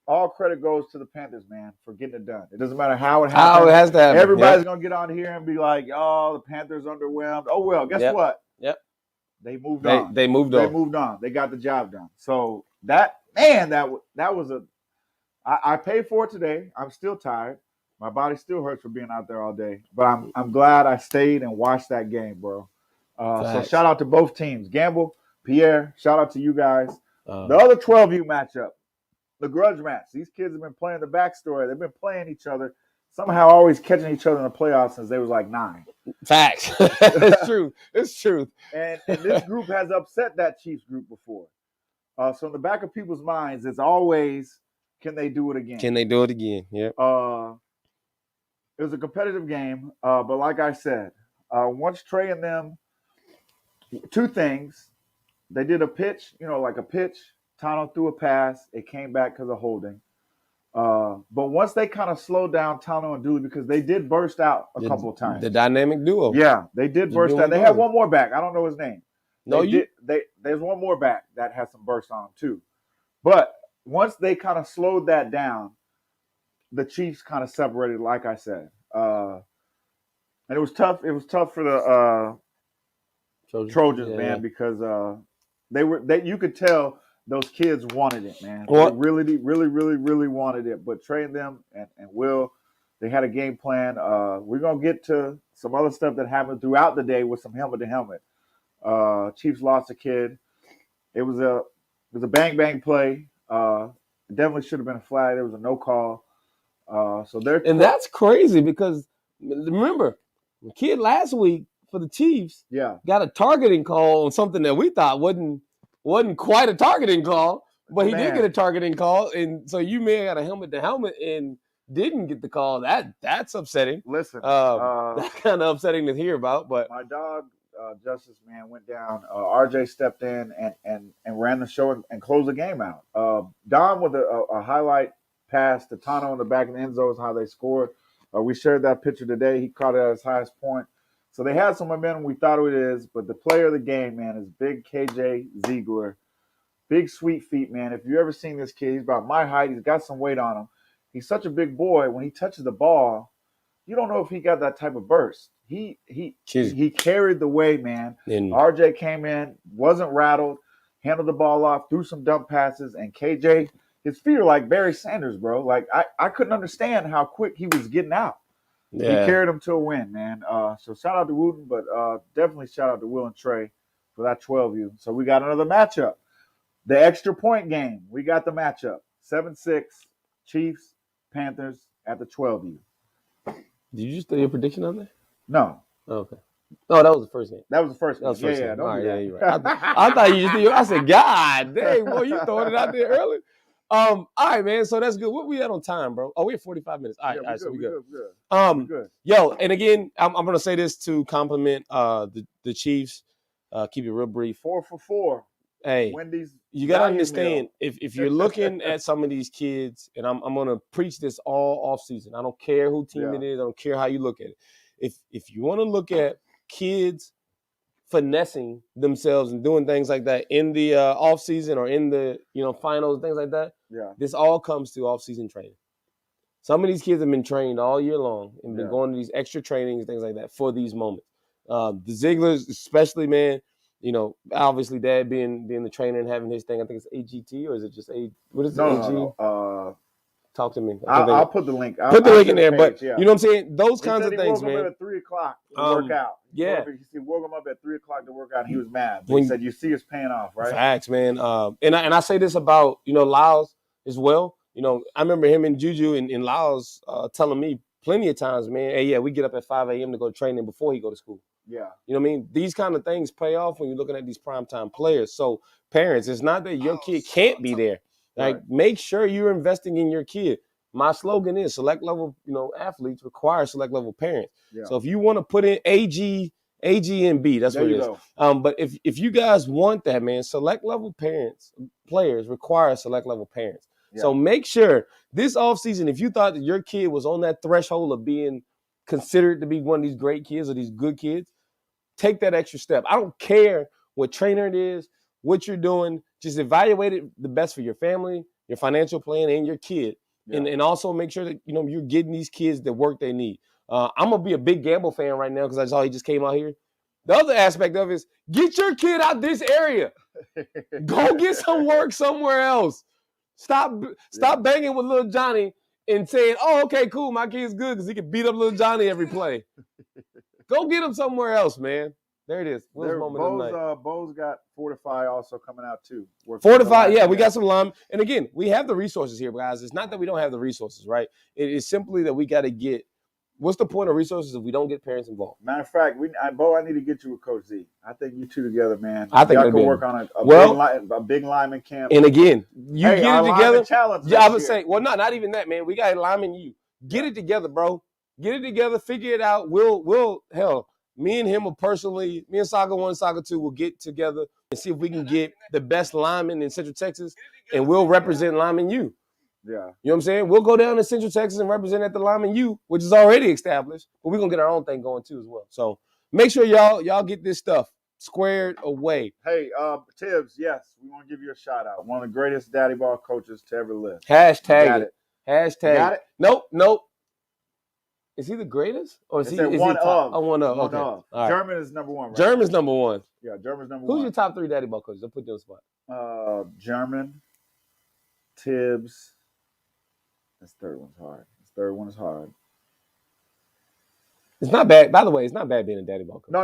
all credit goes to the Panthers, man, for getting it done. It doesn't matter how it happens. How it has to happen. Everybody's going to get on here and be like, oh, the Panthers underwhelmed. Oh, well, guess what? Yep. They moved on. They moved on. They got the job done. So that was I paid for it today. I'm still tired. My body still hurts for being out there all day, but I'm glad I stayed and watched that game, bro. So shout out to both teams, Gamble, Pierre. Shout out to you guys. The other 12U matchup, the grudge match. These kids have been playing the backstory. They've been playing each other, somehow always catching each other in the playoffs since they was like 9. Facts. It's true. It's true. And this group has upset that Chiefs group before. So in the back of people's minds, it's always, can they do it again? Can they do it again? Yeah. It was a competitive game, but like I said, once Trey and them, 2 things. They did a pitch, like a pitch. Tano threw a pass. It came back because of holding. But once they kind of slowed down Tano and Dooley, because they did burst out a couple of times. The dynamic duo. Yeah, they did burst out. They had one more back. I don't know his name. There's one more back that has some burst on him too. But once they kind of slowed that down, the Chiefs kind of separated, like I said. And it was tough. It was tough for the Trojans, man, because you could tell those kids wanted it, man. They really, really, really, really wanted it. But Trey and them and Will, they had a game plan. We're gonna get to some other stuff that happened throughout the day with some helmet to helmet. Chiefs lost a kid. It was a bang play. It definitely should have been a flag. There was a no call. That's crazy because remember, the kid last week for the Chiefs got a targeting call on something that we thought wasn't quite a targeting call, but he did get a targeting call, and so you may have got a helmet to helmet and didn't get the call. That's upsetting. Listen, that's kind of upsetting to hear about. But my dog Justice, man, went down. RJ stepped in and ran the show and closed the game out. Don with a highlight pass to Tano in the back of the end zone is how they scored. We shared that picture today. He caught it at his highest point. So they had some momentum. We thought it is, but the player of the game, man, is big KJ Ziegler. Big sweet feet, man. If you ever seen this kid, he's about my height. He's got some weight on him. He's such a big boy. When he touches the ball, you don't know if he got that type of burst. He carried the way, man. RJ came in, wasn't rattled, handled the ball off, threw some dump passes, and KJ, his feet are like Barry Sanders, bro. Like I couldn't understand how quick he was getting out. Yeah. He carried him to a win, man. So shout out to Wooten, but definitely shout out to Will and Trey for that 12U. So we got another matchup. The extra point game. We got the matchup. 7-6, Chiefs, Panthers at the 12U. Did you just do your prediction on there? No. Okay. No, that was the first game. That was the first game. Yeah, you're right. I thought you just did. I said, God dang, boy, you throwing it out there early. All right, man. So that's good. What we at on time, bro? Oh, we at 45 minutes. All right, so we good. Good. Yo, and again, I'm gonna say this to compliment the Chiefs. Keep it real brief. 4 for 4. Hey, you gotta understand if you're looking at some of these kids, and I'm gonna preach this all off season. I don't care who team it is. I don't care how you look at it. If you want to look at kids finessing themselves and doing things like that in the off season or in the finals, things like that, this all comes to off season training. Some of these kids have been trained all year long and been going to these extra trainings, things like that for these moments. The Zieglers, especially, man. Obviously, Dad being the trainer and having his thing. I think it's AGT, or is it just what is it? AG? No. Talk to me. I'll put the link. Put the link in there, but you know what I'm saying? Those kinds of things, man. He woke him up at 3 o'clock to work out. He woke him up at 3 o'clock to work out, and he was mad. He said, "You see, it's paying off, right?" Facts, man. And I say this about Lyles as well. I remember him and Juju and Lyles telling me plenty of times, man. Hey, we get up at 5 a.m. to go to training before he go to school. Yeah. You know what I mean? These kind of things pay off when you're looking at these primetime players. So parents, it's not that your kid can't be there. Like, make sure you're investing in your kid. My slogan is select level, athletes require select level parents. Yeah. So if you want to put in AG and B, that's what it is. But if you guys want that, man, select level players require select level parents. Yeah. So make sure this offseason, if you thought that your kid was on that threshold of being considered to be one of these great kids or these good kids, take that extra step. I don't care what trainer it is, what you're doing. Just evaluate it the best for your family, your financial plan, and your kid. Yeah. And also make sure that you're getting these kids the work they need. I'm gonna be a big Gamble fan right now because I saw he just came out here. The other aspect of it is get your kid out this area. Go get some work somewhere else. Stop banging with little Johnny and saying, "Oh, okay, cool, my kid's good because he can beat up little Johnny every play." Go get him somewhere else, man. There it is. Will's moment of the night. Bo's got Fortify also coming out too. Fortify, yeah, we got some lime. And again, we have the resources here, guys. It's not that we don't have the resources, right? It is simply that we got to get. What's the point of resources if we don't get parents involved? Matter of fact, Bo, I need to get you with Coach Z. I think you two together, man. I think y'all can work on a big lineman camp. And again, you get it together. Yeah, I would say, well, not even that, man. We got lineman you. Get it together, bro. Get it together. Figure it out. We'll hell. Me and him will personally, me and Saga 1, Saga 2 will get together and see if we can get the best lineman in Central Texas, and we'll represent lineman U. Yeah. You know what I'm saying? We'll go down to Central Texas and represent at the lineman U, which is already established, but we're going to get our own thing going too as well. So make sure y'all get this stuff squared away. Hey, Tibbs, yes, we want to give you a shout out. One of the greatest daddy ball coaches to ever live. Hashtag it. Hashtag. Got it? Nope. Is he the greatest? Or is he one of? Oh, one of. One Okay. of. Right. German is number one. Right? German's number one. Yeah, German's number Who's one. your top 3 daddy ball coaches? I'll put you on the spot. German, Tibbs. This third one's hard. It's not bad. By the way, it's not bad being a daddy ball coach. No,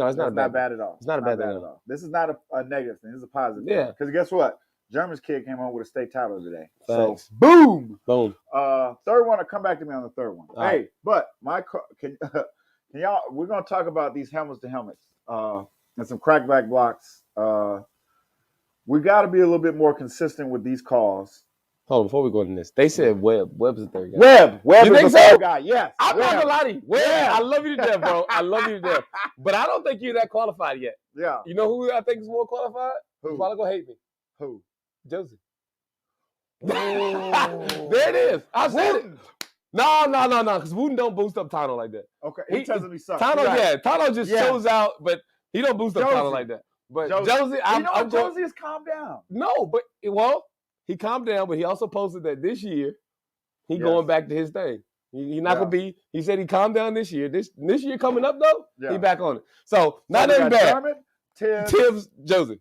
it's not bad at all. It's not bad at all. This is not a negative thing. This is a positive Yeah. thing. Because guess what? German's kid came home with a state title today. Thanks. So, boom. Third one, come back to me on the third one. All hey, but can y'all, we're going to talk about these helmets to helmets and some crackback blocks. We got to be a little bit more consistent with these calls. Hold on, before we go into this, they said Webb. Webb's the third guy. Webb you is think the so? third guy. Yes. I'm not gonna lie to you. Webb, Yeah. I love you to death, bro. I love you to death. But I don't think you're that qualified yet. Yeah. You know who I think is more qualified? Who? You're probably gonna hate me. Who? Josie. Oh. There it is. I said it. No, because Wooten don't boost up Tano like that. Okay. He tells me something. Tano just shows out, but he don't boost up Tano like that. But Josie, Josie has calmed down. No, but he calmed down, but he also posted that this year he going back to his thing. He's not gonna be. He said he calmed down this year. This year coming up though, he back on it. So not nothing bad. German, Tibbs, Josie.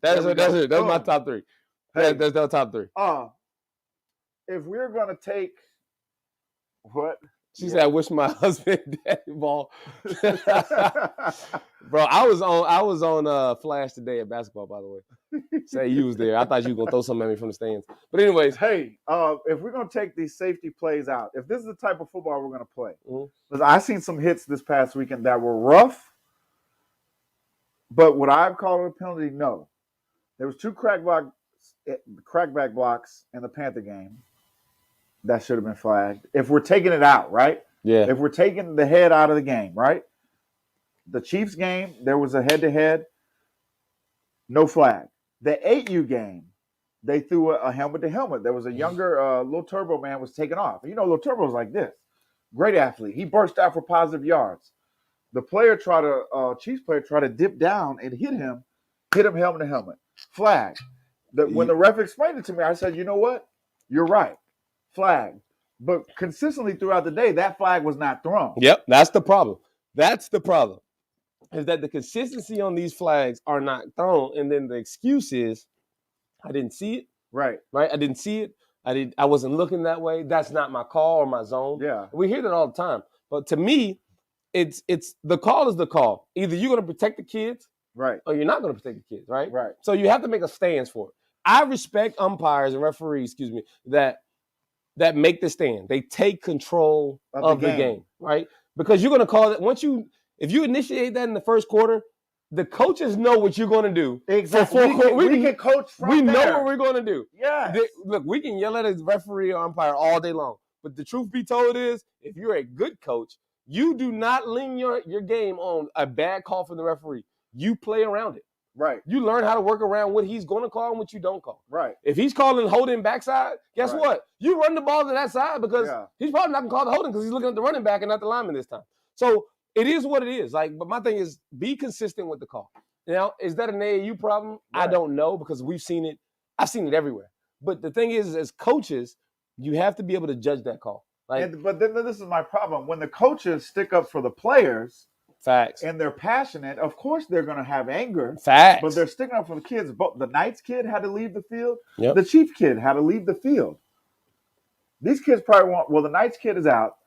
That's it. That's my top 3. Hey, that's the top 3. If we're gonna take what? She said, "I wish my husband daddy ball." Bro, I was on Flash today at basketball, by the way. Say you was there. I thought you were gonna throw something at me from the stands. But anyways, hey, if we're gonna take these safety plays out, if this is the type of football we're gonna play, because I seen some hits this past weekend that were rough, but would I have called it a penalty? No. There was 2 crackback blocks in the Panther game. That should have been flagged. If we're taking it out, right? Yeah. If we're taking the head out of the game, right? The Chiefs game, there was a head-to-head, no flag. The 8U game, they threw a helmet-to-helmet. There was a younger Lil Turbo man was taken off. You know, Lil Turbo's like this. Great athlete. He burst out for positive yards. The Chiefs player tried to dip down and hit him helmet-to-helmet. Flag. When the ref explained it to me, I said, you know what? You're right. Flag. But consistently throughout the day, that flag was not thrown. Yep, that's the problem. Is that the consistency on these flags are not thrown, and then the excuse is, I didn't see it. Right. I didn't see it. I wasn't looking that way. That's not my call or my zone. Yeah. We hear that all the time. But to me, it's the call is the call. Either you're going to protect the kids, right, or you're not going to protect the kids, right? Right. So you have to make a stance for it. I respect umpires and referees, that make the stand. They take control of the game, right? Because you're going to call it if you initiate that in the first quarter, the coaches know what you're going to do. Exactly. We can coach from there. We know what we're going to do. Yeah. Look, we can yell at a referee or umpire all day long, but the truth be told is, if you're a good coach, you do not lean your game on a bad call from the referee. You play around it. Right. You learn how to work around what he's going to call and what you don't call. Right. If he's calling holding backside, guess what? You run the ball to that side because he's probably not going to call the holding because he's looking at the running back and not the lineman this time. So it is what it is. But my thing is, be consistent with the call. Now, is that an AAU problem? Right. I don't know, because we've seen it. I've seen it everywhere. But the thing is, as coaches, you have to be able to judge that call. But then this is my problem. When the coaches stick up for the players, facts, and they're passionate, of course they're going to have anger. Facts. But they're sticking up for the kids. But the Knights kid had to leave the field. Yep. The Chief kid had to leave the field. These kids probably want. Well, the Knights kid is out.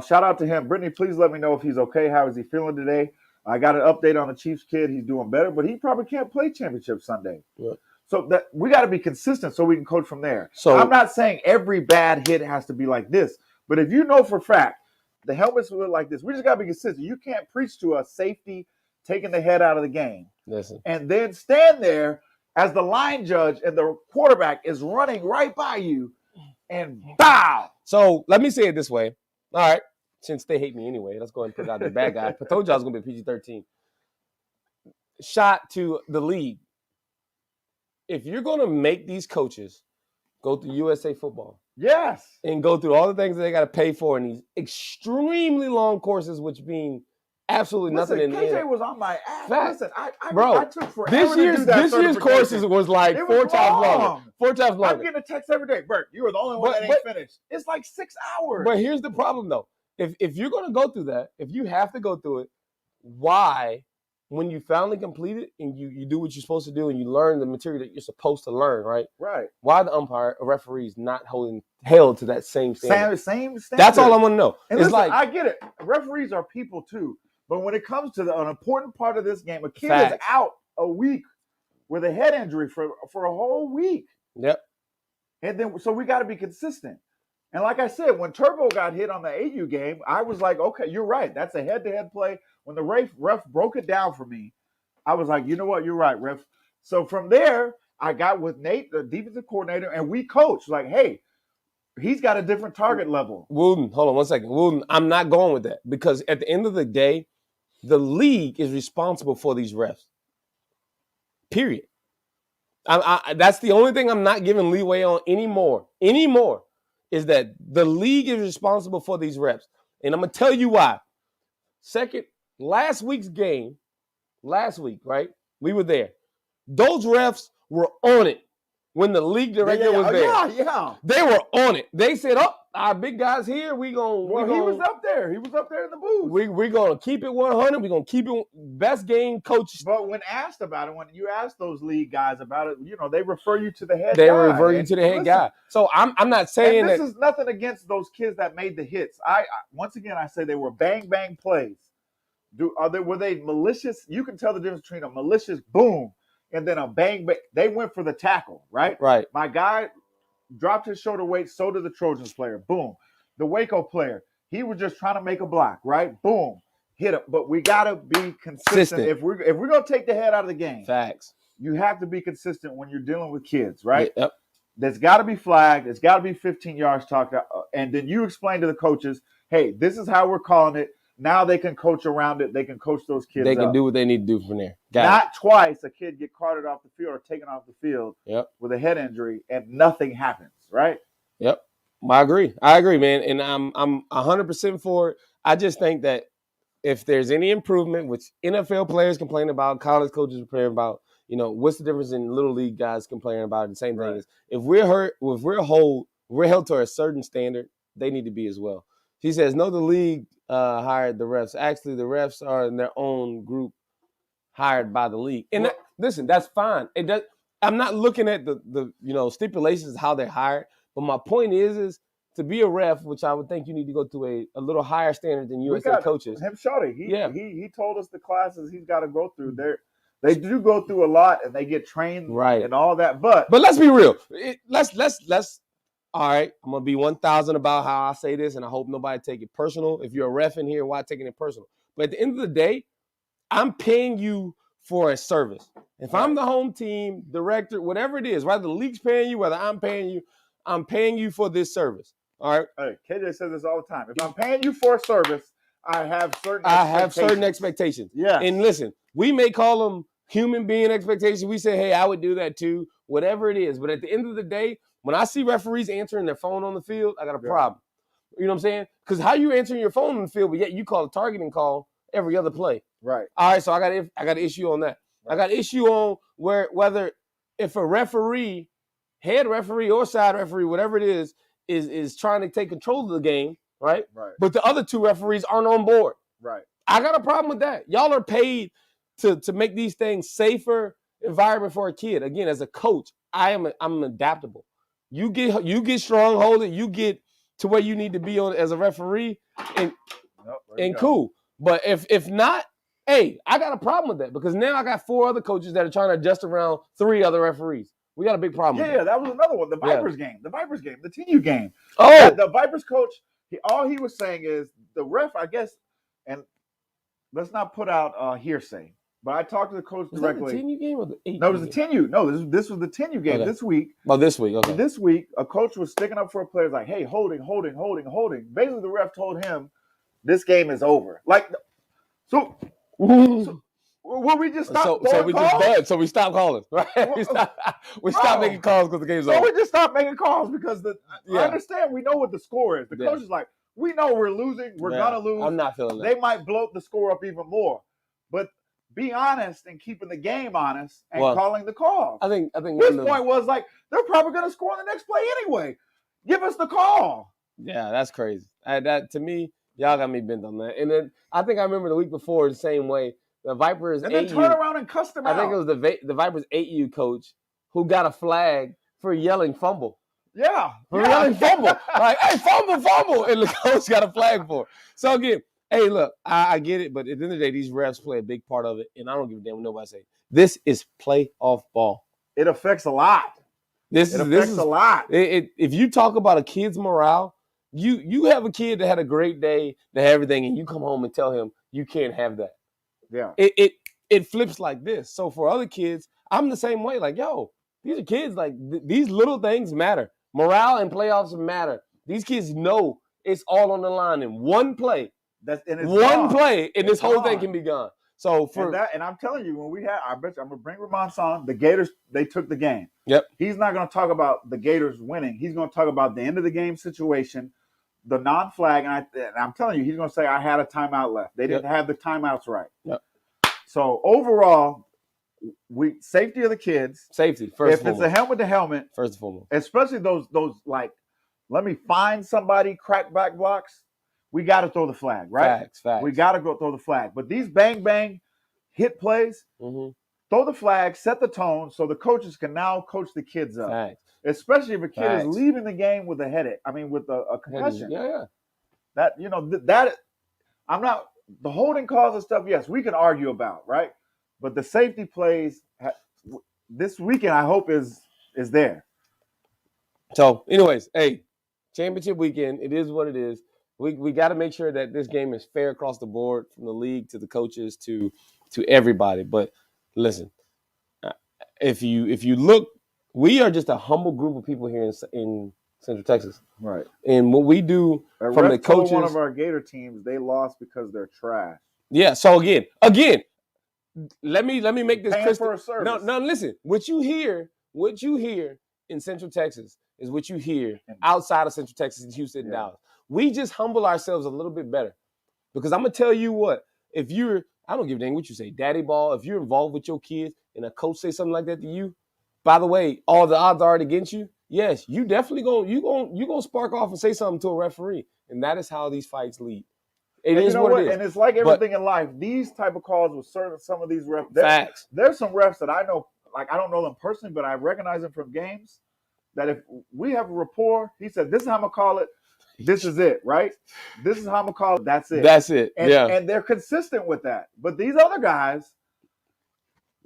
Shout out to him, Brittany. Please let me know if he's okay. How is he feeling today? I got an update on the Chiefs kid. He's doing better, but he probably can't play championship Sunday. Yeah. So that we got to be consistent so we can coach from there. So I'm not saying every bad hit has to be like this, but if you know for a fact the helmets will look like this, we just got to be consistent. You can't preach to a safety taking the head out of the game listen. and then stand there as the line judge and the quarterback is running right by you and bow. So let me say it this way. All right. Since they hate me anyway, let's go ahead and put out the bad guy. I told you I was going to be PG-13. Shot to the league. If you're going to make these coaches go through USA Football Yes. and go through all the things that they got to pay for in these extremely long courses, which mean absolutely nothing in the KJ end. was on my ass. Fact. Listen, I Bro, took forever This to do year's that this year's certification. courses was like It was 4 times longer. long. 4 times I'm longer. getting a text every day. Bert, you were the only one that ain't finished. It's like 6 hours. But here's the problem, though. If you're going to go through that, if you have to go through it, why, when you finally complete it and you do what you're supposed to do and you learn the material that you're supposed to learn, right? Right. Why the referees not held to that same standard? Same standard. That's all I want to know. And It's listen, like, I get it. Referees are people too. But when it comes to an important part of this game, a kid is Facts. out a week with a head injury for a whole week. yep. And then so we got to be consistent. And like I said, when Turbo got hit on the AU game, I was like, okay, you're right. That's a head-to-head play. When the ref broke it down for me, I was like, you know what? You're right, ref. So from there, I got with Nate, the defensive coordinator, and we coached. Like, hey, he's got a different target level. Wooden, hold on one second. Wooden, I'm not going with that because at the end of the day, the league is responsible for these refs. Period. That's the only thing I'm not giving leeway on anymore. Is that the league is responsible for these refs. And I'm going to tell you why. Last week's game, right? We were there. Those refs were on it when the league director was there. Yeah. They were on it. They said, oh, our big guy's here. He was up there. He was up there in the booth. We're going to keep it 100. We're going to keep it best game coach. But when asked about it, when you ask those league guys about it, you know, they refer you to the head They guy. refer you to the head guy. So I'm not saying and this that. is nothing against those kids that made the hits. I once again, I say they were bang, bang plays. Were they malicious? You can tell the difference between a malicious boom and then a bang, bang. They went for the tackle, right? Right. My guy dropped his shoulder weight, so did the Trojans player. Boom. The Waco player, he was just trying to make a block, right? Boom. Hit him. But we got to be consistent. If we're going to take the head out of the game, Facts. You have to be consistent when you're dealing with kids, right? Yep. There's got to be flagged. There's got to be 15 yards talked out. And then you explain to the coaches, hey, this is how we're calling it. Now they can coach around it. They can coach those kids. They can do what they need to do from there. Not twice a kid get carted off the field or taken off the field with a head injury and nothing happens, right? Yep. I agree, man. And I'm 100% for it. I just think that if there's any improvement, which NFL players complain about, college coaches complain about, you know, what's the difference in little league guys complaining about it? The same thing is if we're held to a certain standard, they need to be as well. He says, no, the league hired the refs. Actually, the refs are in their own group hired by the league. And listen, that's fine. I'm not looking at the stipulations how they're hired. But my point is to be a ref, which I would think you need to go to a little higher standard than USA coaches. Him, Shorty. He told us the classes he's got to go through. They do go through a lot, and they get trained and all that. But let's be real. Let's. All right, I'm gonna be 1,000 about how I say this, and I hope nobody take it personal. If you're a ref in here, why taking it personal? But at the end of the day, I'm paying you for a service. If I'm the home team director, whatever it is, whether the league's paying you, whether I'm paying you for this service. All right. Hey, KJ says this all the time. If I'm paying you for a service, I have certain expectations. Yeah. And listen, we may call them human being expectations. We say, hey, I would do that too, whatever it is. But at the end of the day, when I see referees answering their phone on the field, I got a problem. You know what I'm saying? Because how you answering your phone on the field, but yet you call a targeting call every other play. Right. All right, so I got an issue on that. Right. I got an issue on whether if a referee, head referee or side referee, whatever it is trying to take control of the game, right? Right. But the other two referees aren't on board. Right. I got a problem with that. Y'all are paid to make these things safer environment for a kid. Again, as a coach, I'm adaptable. You get strong-holded, you get to where you need to be on as a referee, and There you go. cool. But if not, hey, I got a problem with that because now I got 4 other coaches that are trying to adjust around 3 other referees. We got a big problem. Yeah, that was another one. The Vipers game, the TNU game. Oh, The Vipers coach, all he was saying is the ref, I guess, and let's not put out hearsay, but I talked to the coach directly. Was that the 10U game or the 8U? No, it was the 10U. No, this was the 10U game this week. Oh, this week. Okay. This week, a coach was sticking up for a player, like, hey, holding. Basically, the ref told him this game is over. Like, so will we just stop? So we calls? just done. So we stopped calling, right? we stopped making calls because the game's over. So we just stopped making calls because I understand we know what the score is. The coach is like, we know we're losing. We're gonna lose. I'm not feeling that. They might blow the score up even more, but be honest and keeping the game honest and calling the call. I think his point was like they're probably gonna score on the next play anyway. Give us the call. Yeah, that's crazy. That to me, y'all got me bent on that. And then I think I remember the week before the same way. The Vipers and then 8U, turn around and cuss them out. I think it was the Vipers 8U coach who got a flag for yelling fumble. Yeah. For yelling fumble. Like, hey, fumble. And the coach got a flag for it. So again, hey, look, I get it, but at the end of the day, these refs play a big part of it, and I don't give a damn what nobody say. This is playoff ball. It affects a lot. This affects a lot. If you talk about a kid's morale, you have a kid that had a great day, that had everything, and you come home and tell him you can't have that. Yeah. It flips like this. So for other kids, I'm the same way. Like, yo, these are kids. Like, these little things matter. Morale and playoffs matter. These kids know it's all on the line in one play. Play, and this whole thing can be gone. So and I'm telling you, when I bet you I'm gonna bring Ramon on. The Gators, they took the game. Yep. He's not gonna talk about the Gators winning. He's gonna talk about the end of the game situation, the non-flag, and I'm telling you, he's gonna say I had a timeout left. They didn't have the timeouts right. Yep. So overall, safety of the kids. Safety first. If it's a helmet to helmet, first and foremost, especially those like, let me find somebody crackback blocks. We got to throw the flag, right? Facts. We got to go throw the flag. But these bang hit plays, throw the flag, set the tone, so the coaches can now coach the kids up. Facts. Especially if a kid is leaving the game with a headache. I mean, with a concussion. Yeah. That that I'm not the holding calls and stuff. Yes, we can argue about, right? But the safety plays this weekend, I hope is there. So, anyways, hey, championship weekend. It is what it is. We got to make sure that this game is fair across the board, from the league to the coaches to everybody. But listen, if you look, we are just a humble group of people here in Central Texas, right? And what we do from the coaches, one of our Gator teams, they lost because they're trash. Yeah. So again, let me make this crystal. For a service. No. Listen, what you hear in Central Texas is what you hear outside of Central Texas in Houston and Dallas. We just humble ourselves a little bit better, because I'm gonna tell you what. If I don't give a damn what you say, daddy ball. If you're involved with your kids and a coach say something like that to you, by the way, all the odds are against you. Yes, you definitely gonna spark off and say something to a referee, and that is how these fights lead. It is what it is. And it's like everything in life. These type of calls with some of these refs. Facts. There's some refs that I know, like I don't know them personally, but I recognize them from games. That if we have a rapport, he said, "This is how I'm gonna call it. This is it, right? This is how I'm gonna call it. That's it. That's it." And they're consistent with that. But these other guys,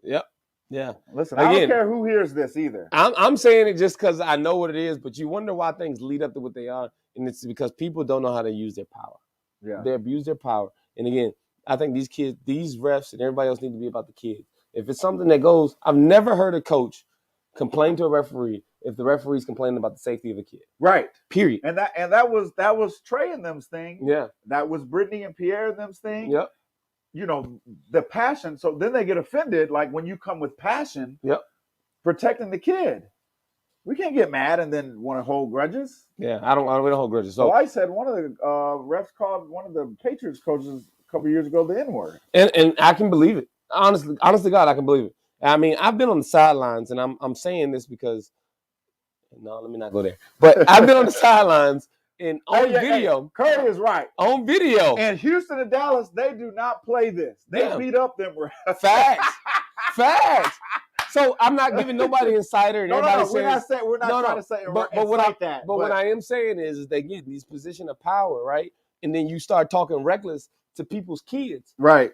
yep. Yeah. Listen, I don't care who hears this either. I'm saying it just because I know what it is, but you wonder why things lead up to what they are, and it's because people don't know how to use their power. Yeah. They abuse their power. And again, I think these kids, these refs, and everybody else need to be about the kids. If it's something that goes, I've never heard a coach complain to a referee if the referee's complaining about the safety of a kid. Right. Period. And that was Trey and them's thing. Yeah. That was Brittany and Pierre and them's thing. Yep. You know, the passion. So then they get offended, like when you come with passion, protecting the kid. We can't get mad and then want to hold grudges. Yeah, we don't hold grudges. So I said one of the refs called one of the Patriots coaches a couple years ago the N-word. And I can believe it. Honestly, God, I can believe it. I mean, I've been on the sidelines, and I'm saying this because no, let me not go there. But I've been on the sidelines and on video. Hey, Curry is right. On video. And Houston and Dallas, they do not play this. They beat up them refs. Facts. So I'm not giving nobody insider, and No, everybody we're not says saying we're not no, trying no. to say But that. what I am saying is they get in these position of power, right? And then you start talking reckless to people's kids. right.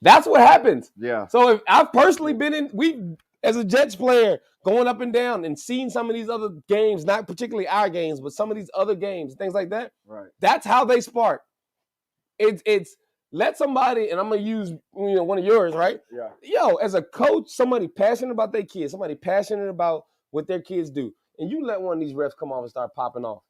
That's what happens. Yeah. So if I've personally been in, as a Jets player, going up and down and seeing some of these other games, not particularly our games, but some of these other games, things like that. Right. That's how they spark. It's let somebody, and I'm gonna use one of yours, right? Yeah. Yo, as a coach, somebody passionate about their kids, somebody passionate about what their kids do, and you let one of these refs come off and start popping off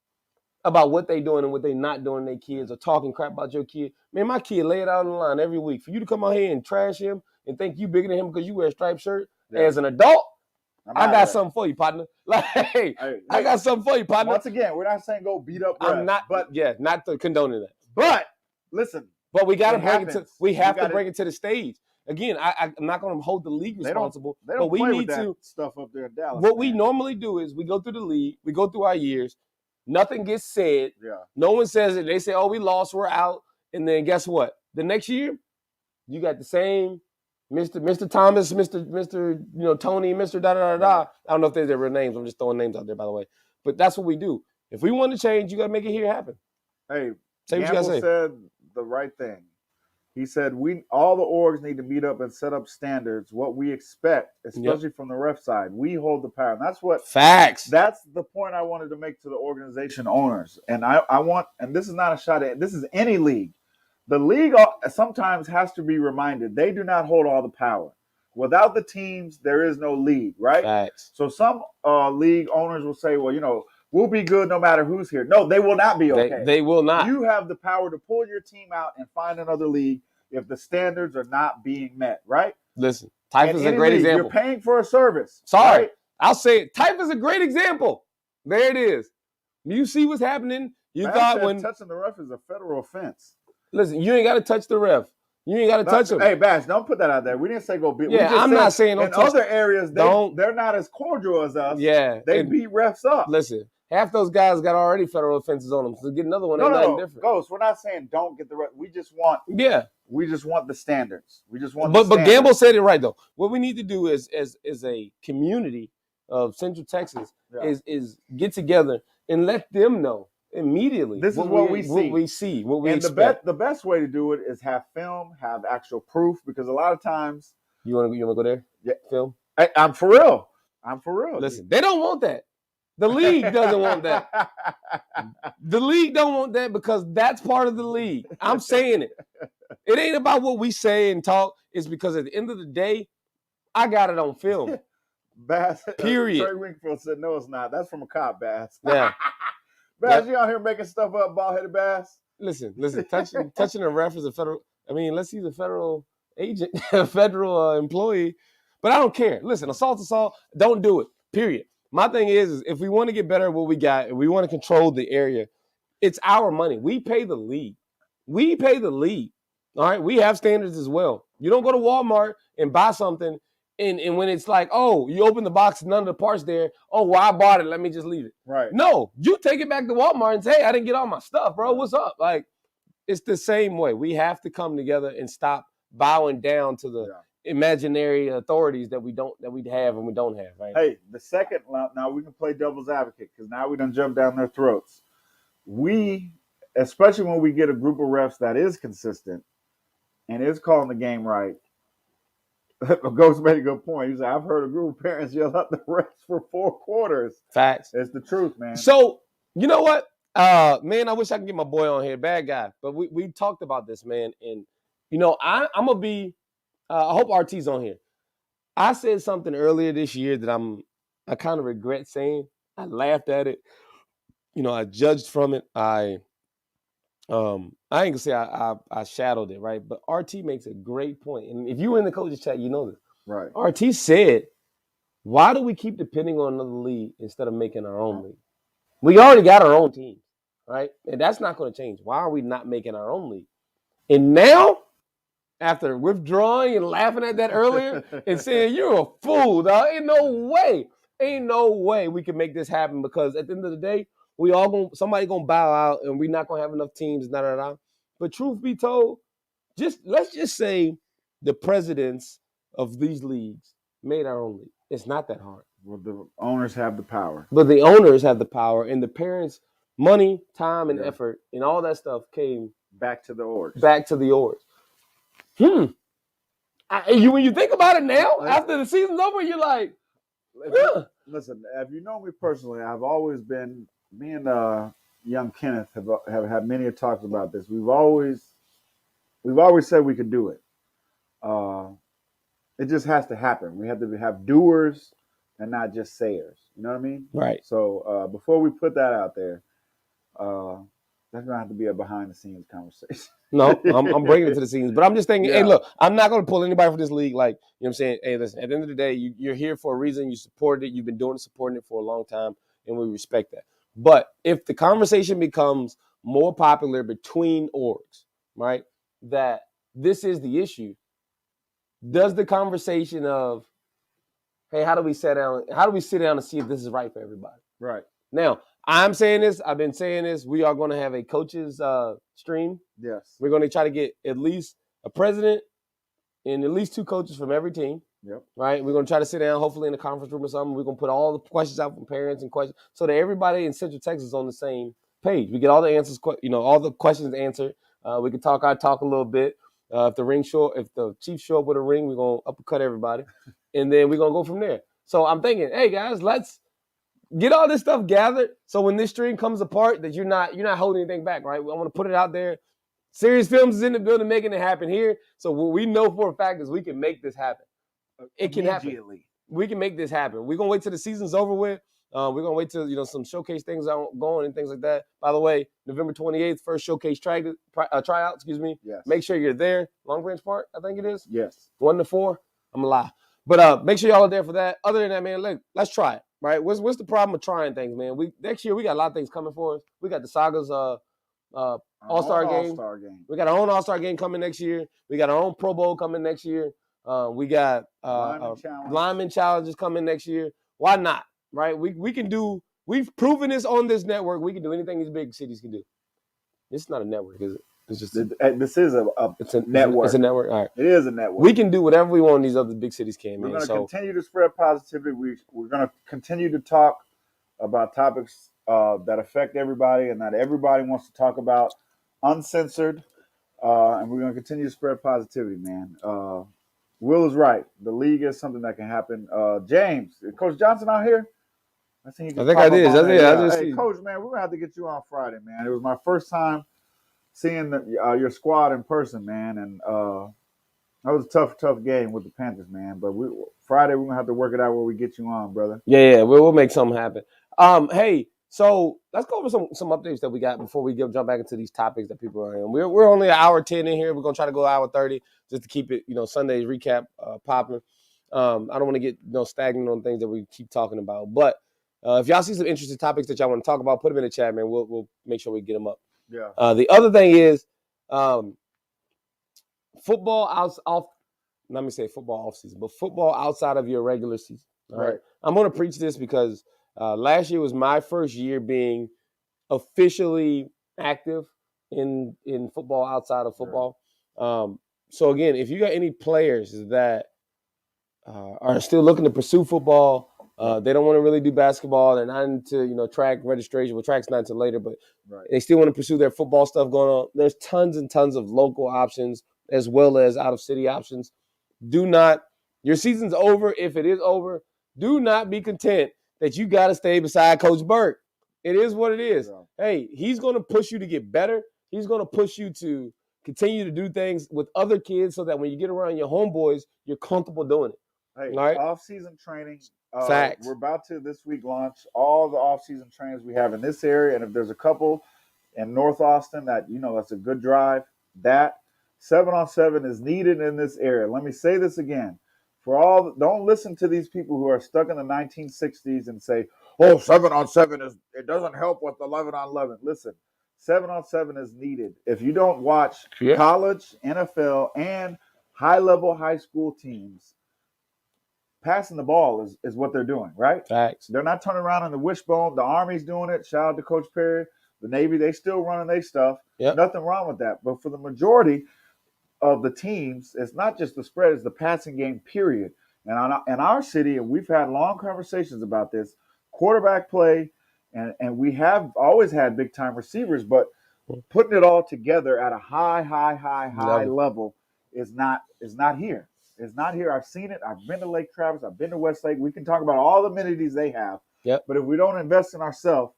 about what they doing and what they not doing to their kids, or talking crap about your kid. Man, my kid lay it out on the line every week. For you to come out here and trash him and think you bigger than him because you wear a striped shirt, as an adult, I got something for you, partner. Like, hey, I got something for you, partner. Once again, we're not saying go beat up refs. I'm not, but not condoning that. But listen, but we got to bring happens. it to. We have to bring it to the stage. Again, I'm not going to hold the league responsible. They don't but we play need with that to stuff up there in Dallas. What we normally do is we go through the league, we go through our years. Nothing gets said. Yeah. No one says it. They say, "Oh, we lost, we're out," and then guess what? The next year, you got the same Mr. Thomas, Mr. Tony, Mr. Da da da da. I don't know if they're their real names. I'm just throwing names out there, by the way. But that's what we do. If we want to change, you got to make it here happen. Hey, say what you got to say. Said the right thing. He said all the orgs need to meet up and set up standards, what we expect, especially from the ref side. We hold the power. And that's what facts. That's the point I wanted to make to the organization owners. And I want, and this is not a shot at, this is any league. The league sometimes has to be reminded they do not hold all the power. Without the teams, there is no league, right? Facts. So some league owners will say, well, we'll be good no matter who's here. No, they will not be okay. They will not. You have the power to pull your team out and find another league if the standards are not being met, right? Listen, Type is a great example. You're paying for a service. Sorry. Right? I'll say it. Type is a great example. There it is. You see what's happening. You thought when touching the ref is a federal offense. Listen, you ain't got to touch the ref. You ain't got to touch him. Hey, Bash, don't put that out there. We didn't say go beat. Yeah, I'm not saying in other areas they're not as cordial as us. Yeah, they beat refs up. Listen, half those guys got already federal offenses on them, so get another one ain't nothing different. Ghost, we're not saying don't get the ref. We just want the standards. We just want. But Gamble said it right though. What we need to do is as a community of Central Texas is get together and let them know immediately. This is what we see. What we expect. The best way to do it is have film, have actual proof, because a lot of times you want to go there. Yeah, film. I'm for real. Listen, they don't want that. The league doesn't want that. The league don't want that because that's part of the league. I'm saying it. It ain't about what we say and talk. It's because at the end of the day, I got it on film. Bass. Period. Trey Wingfield said, "No, it's not. That's from a cop, Bass." Yeah. Bass, you out here making stuff up, bald-headed Bass? Listen. Touching a ref is a federal. I mean, unless he's a federal agent, a federal employee. But I don't care. Listen, assault. Don't do it. Period. My thing is if we want to get better at what we got, and we want to control the area, it's our money. We pay the league. All right. We have standards as well. You don't go to Walmart and buy something. And when it's like, oh, you open the box, none of the parts there. Oh, well, I bought it. Let me just leave it. Right. No, you take it back to Walmart and say, hey, I didn't get all my stuff, bro. What's up? Like, it's the same way. We have to come together and stop bowing down to the imaginary authorities that we have and we don't have. Right? Hey, the second, now we can play devil's advocate because now we done jump down their throats. We, especially when we get a group of refs that is consistent and is calling the game right, Ghost made a good point. He said, I've heard a group of parents yell at the refs for 4 quarters. Facts. It's the truth, man. So, you know what? Man, I wish I could get my boy on here. Bad guy. But we talked about this, man. And, I'm going to be, I hope RT's on here. I said something earlier this year that I kind of regret saying. I laughed at it. I judged from it. I ain't gonna say I shadowed it, right? But RT makes a great point. And if you were in the coaches chat, you know this. Right. RT said, why do we keep depending on another league instead of making our own league? We already got our own team, right? And that's not going to change. Why are we not making our own league? And now, after withdrawing and laughing at that earlier and saying, you're a fool, dog. Ain't no way we can make this happen because at the end of the day, somebody gonna bow out and we're not gonna have enough teams, But truth be told, let's just say the presidents of these leagues made our own league. It's not that hard. Well, the owners have the power. But the owners have the power, and the parents' money, time, and Yeah. effort, and all that stuff came Back to the orgs. back to the orgs. When you think about it now, after the season's over, you're like, Listen, if you know me personally, I've always been, me and young Kenneth have had many talks about this. We've always said we could do it. It just has to happen. We have to have doers and not just sayers. You know what I mean? right. So before we put that out there, that's gonna have to be a behind the scenes conversation. No, I'm bringing it to the scenes, but I'm just thinking, Yeah. hey, look, I'm not going to pull anybody from this league. Like, you know what I'm saying? Hey, listen, at the end of the day, you're here for a reason. You supported it. You've been supporting it for a long time, and we respect that. But if the conversation becomes more popular between orgs, right, that this is the issue, does the conversation of, hey, how do we sit down and see if this is right for everybody? Right. Now, I'm saying this. I've been saying this. We are going to have a coaches stream. Yes. We're going to try to get at least a president and at least 2 coaches from every team. Yep. Right. We're going to try to sit down, hopefully in a conference room or something. We're going to put all the questions out from parents and questions so that everybody in Central Texas is on the same page. We get all the answers, all the questions answered. We can talk our talk a little bit. If the Chiefs show up with a ring, we're going to uppercut everybody, and then we're going to go from there. So I'm thinking, hey guys, let's get all this stuff gathered so when this stream comes apart that you're not holding anything back, right? I want to put it out there. Serious Films is in the building making it happen here. So what we know for a fact is we can make this happen. It can happen. We can make this happen. We're going to wait till the season's over with. We're going to wait till, some showcase things are going and things like that. By the way, November 28th, first showcase tryout, Yes. Make sure you're there. Long Branch Park, I think it is. Yes. 1 to 4. I'm going to lie. But make sure y'all are there for that. Other than that, man, let's try it. Right? What's the problem with trying things, man? Next year we got a lot of things coming for us. We got the Sagas All-Star game. We got our own All-Star game coming next year. We got our own Pro Bowl coming next year. We got lineman challenges coming next year. Why not? Right? We can do. We've proven this on this network. We can do anything these big cities can do. It's not a network, is it? It's just this is a network. It's a network. All right. It is a network. We can do whatever we want. These other big cities can. We're going to continue to spread positivity. We're going to continue to talk about topics that affect everybody and that everybody wants to talk about, uncensored. And we're going to continue to spread positivity, man. Will is right. The league is something that can happen. James, is Coach Johnson out here? I think I did. Hey, Coach, man, we're going to have to get you on Friday, man. It was my first time seeing your squad in person, man, and that was a tough game with the Panthers, man. But Friday we're gonna have to work it out where we get you on, brother. Yeah, we'll make something happen. Hey, so let's go over some updates that we got before we jump back into these topics that people are in. We're only an hour 10 in here. We're gonna try to go hour 30 just to keep it, Sunday's recap popping. I don't want to get stagnant on things that we keep talking about, but if y'all see some interesting topics that y'all want to talk about, put them in the chat, man. We'll make sure we get them up. Yeah. The other thing is football let me say football off season, but football outside of your regular season. All right. I'm going to preach this because last year was my first year being officially active in football outside of football. Right. So again, if you got any players that are still looking to pursue football, they don't want to really do basketball. They're not into, track registration. Well, track's not until later, but they still want to pursue their football stuff going on. There's tons and tons of local options as well as out-of-city options. Your season's over. If it is over, do not be content that you got to stay beside Coach Burke. It is what it is. Yeah. Hey, he's going to push you to get better. He's going to push you to continue to do things with other kids so that when you get around your homeboys, you're comfortable doing it. Hey, right? Off-season training. Facts. We're about to this week launch all the off-season trainings we have in this area, and if there's a couple in North Austin that that's a good drive, that 7-on-7 is needed in this area. Let me say this again: don't listen to these people who are stuck in the 1960s and say, "Oh, 7-on-7 it doesn't help with 11-on-11." Listen, 7-on-7 is needed. If you don't watch college, NFL, and high-level high school teams, passing the ball is what they're doing, right? Facts. They're not turning around on the wishbone. The Army's doing it. Shout out to Coach Perry. The Navy, they still running their stuff. Yep. Nothing wrong with that. But for the majority of the teams, it's not just the spread, it's the passing game, period. And in our city, and we've had long conversations about this, quarterback play, and we have always had big time receivers, but putting it all together at a high level is not here. It's not here. I've seen it. I've been to Lake Travis. I've been to Westlake. We can talk about all the amenities they have. Yep. But if we don't invest in ourselves,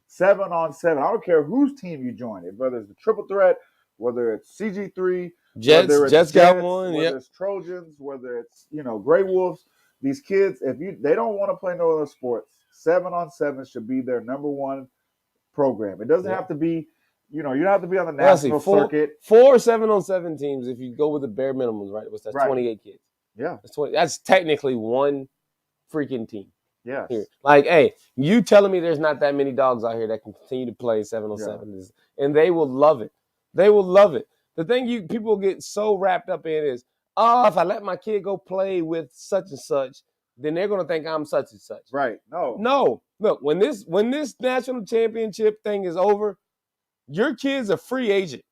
7-on-7, I don't care whose team you join, whether it's the triple threat, whether it's CG3, Jets got one. Whether it's Trojans, whether it's Grey Wolves. These kids, they don't want to play no other sports, 7-on-7 should be their number one program. It doesn't have to be. You don't have to be on the national circuit. 4 7-on-7 teams if you go with the bare minimums, right? That's 28 kids. Yeah. That's technically one freaking team. Yes. Here. Like, hey, you telling me there's not that many dogs out here that can continue to play 7-on-7, and they will love it. They will love it. The thing people get so wrapped up in is, if I let my kid go play with such and such, then they're going to think I'm such and such. Right. No. Look, when this national championship thing is over, your kid's a free agent,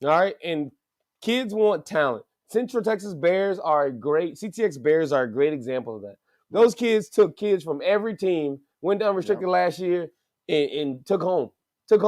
all right? And kids want talent. Central Texas Bears CTX Bears are a great example of that. Those kids took kids from every team, went down restricted last year, and took home. Yep.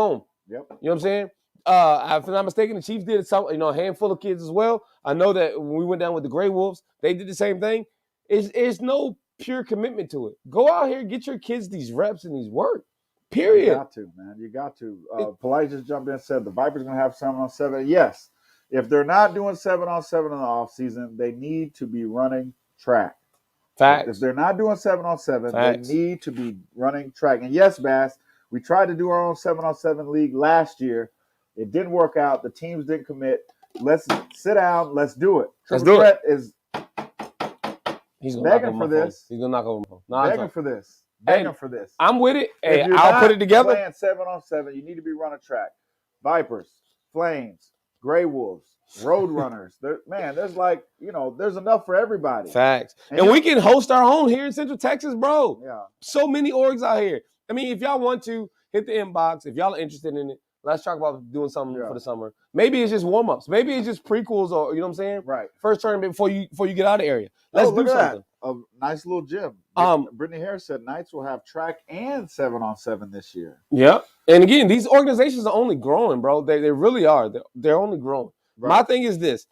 You know what I'm saying? If I'm not mistaken, the Chiefs did a handful of kids as well. I know that when we went down with the Grey Wolves, they did the same thing. It's no pure commitment to it. Go out here, get your kids these reps and these work. Period. You got to, man. You got to. Polite just jumped in and said the Vipers going to have 7-on-7. Yes. If they're not doing 7-on-7 in the offseason, they need to be running track. Facts. If they're not doing 7-on-7, they need to be running track. And yes, Bass, we tried to do our own 7-on-7 league last year. It didn't work out. The teams didn't commit. Let's sit down. Let's do it. Triple Threat is begging for this. He's going to knock over my phone. Begging for this. Begging for this. I'm with it. Hey, I'll put it together. Playing 7-on-7, you need to be running track. Vipers, Flames, Grey Wolves, Roadrunners. There's there's enough for everybody. Facts. And we can host our own here in Central Texas, bro. Yeah. So many orgs out here. I mean, if y'all want to, hit the inbox. If y'all are interested in it, let's talk about doing something for the summer. Maybe it's just warm-ups. Maybe it's just prequels or, you know what I'm saying? Right. First tournament before you get out of the area. Let's do something. A nice little gym. Brittany Harris said Knights will have track and 7-on-7 this year. Yeah. And again, these organizations are only growing, bro. They really are. They're only growing. Right. My thing is this,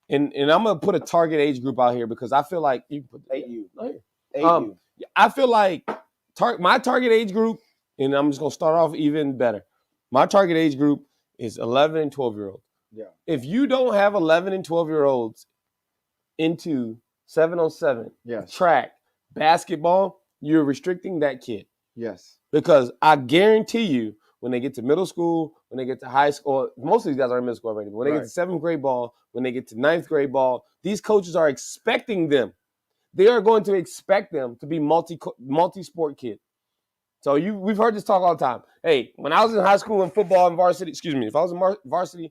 and I'm going to put a target age group out here because I feel like you can put 8U. I feel like my target age group, and I'm just going to start off even better. My target age group is 11 and 12-year-olds. Yeah. If you don't have 11 and 12-year-olds into 7-on-7 track basketball, you're restricting that kid. Yes. Because I guarantee you, when they get to middle school, when they get to high school, most of these guys are in middle school already, but when they get to 7th grade ball, when they get to 9th grade ball, these coaches are expecting them. They are going to expect them to be multi-sport kids. So we've heard this talk all the time. Hey, when I was in high school and football and varsity, if I was in varsity,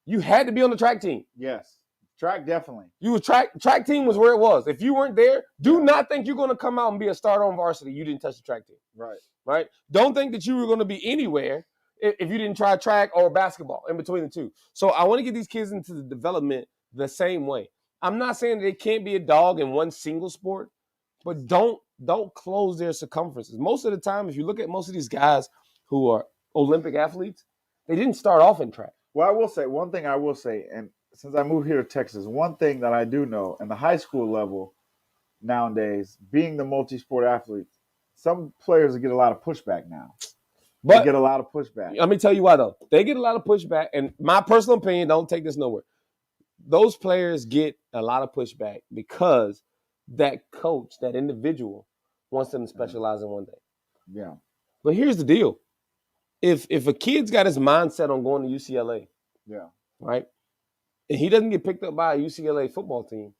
you had to be on the track team. Yes. Track, definitely. Track team was where it was. If you weren't there, do not think you're going to come out and be a starter on varsity. You didn't touch the track team. Right? Don't think that you were going to be anywhere if you didn't try track or basketball in between the two. So I want to get these kids into the development the same way. I'm not saying that they can't be a dog in one single sport, but don't close their circumferences. Most of the time, if you look at most of these guys who are Olympic athletes, they didn't start off in track. Well, one thing I will say, and since I moved here to Texas, one thing that I do know, in the high school level nowadays, being the multi-sport athlete, some players get a lot of pushback now. They get a lot of pushback. Let me tell you why, though. They get a lot of pushback, and my personal opinion, don't take this nowhere. Those players get a lot of pushback because that coach, that individual, wants them to specialize in one thing. Yeah. But here's the deal. If a kid's got his mindset on going to UCLA, right, and he doesn't get picked up by a UCLA football team,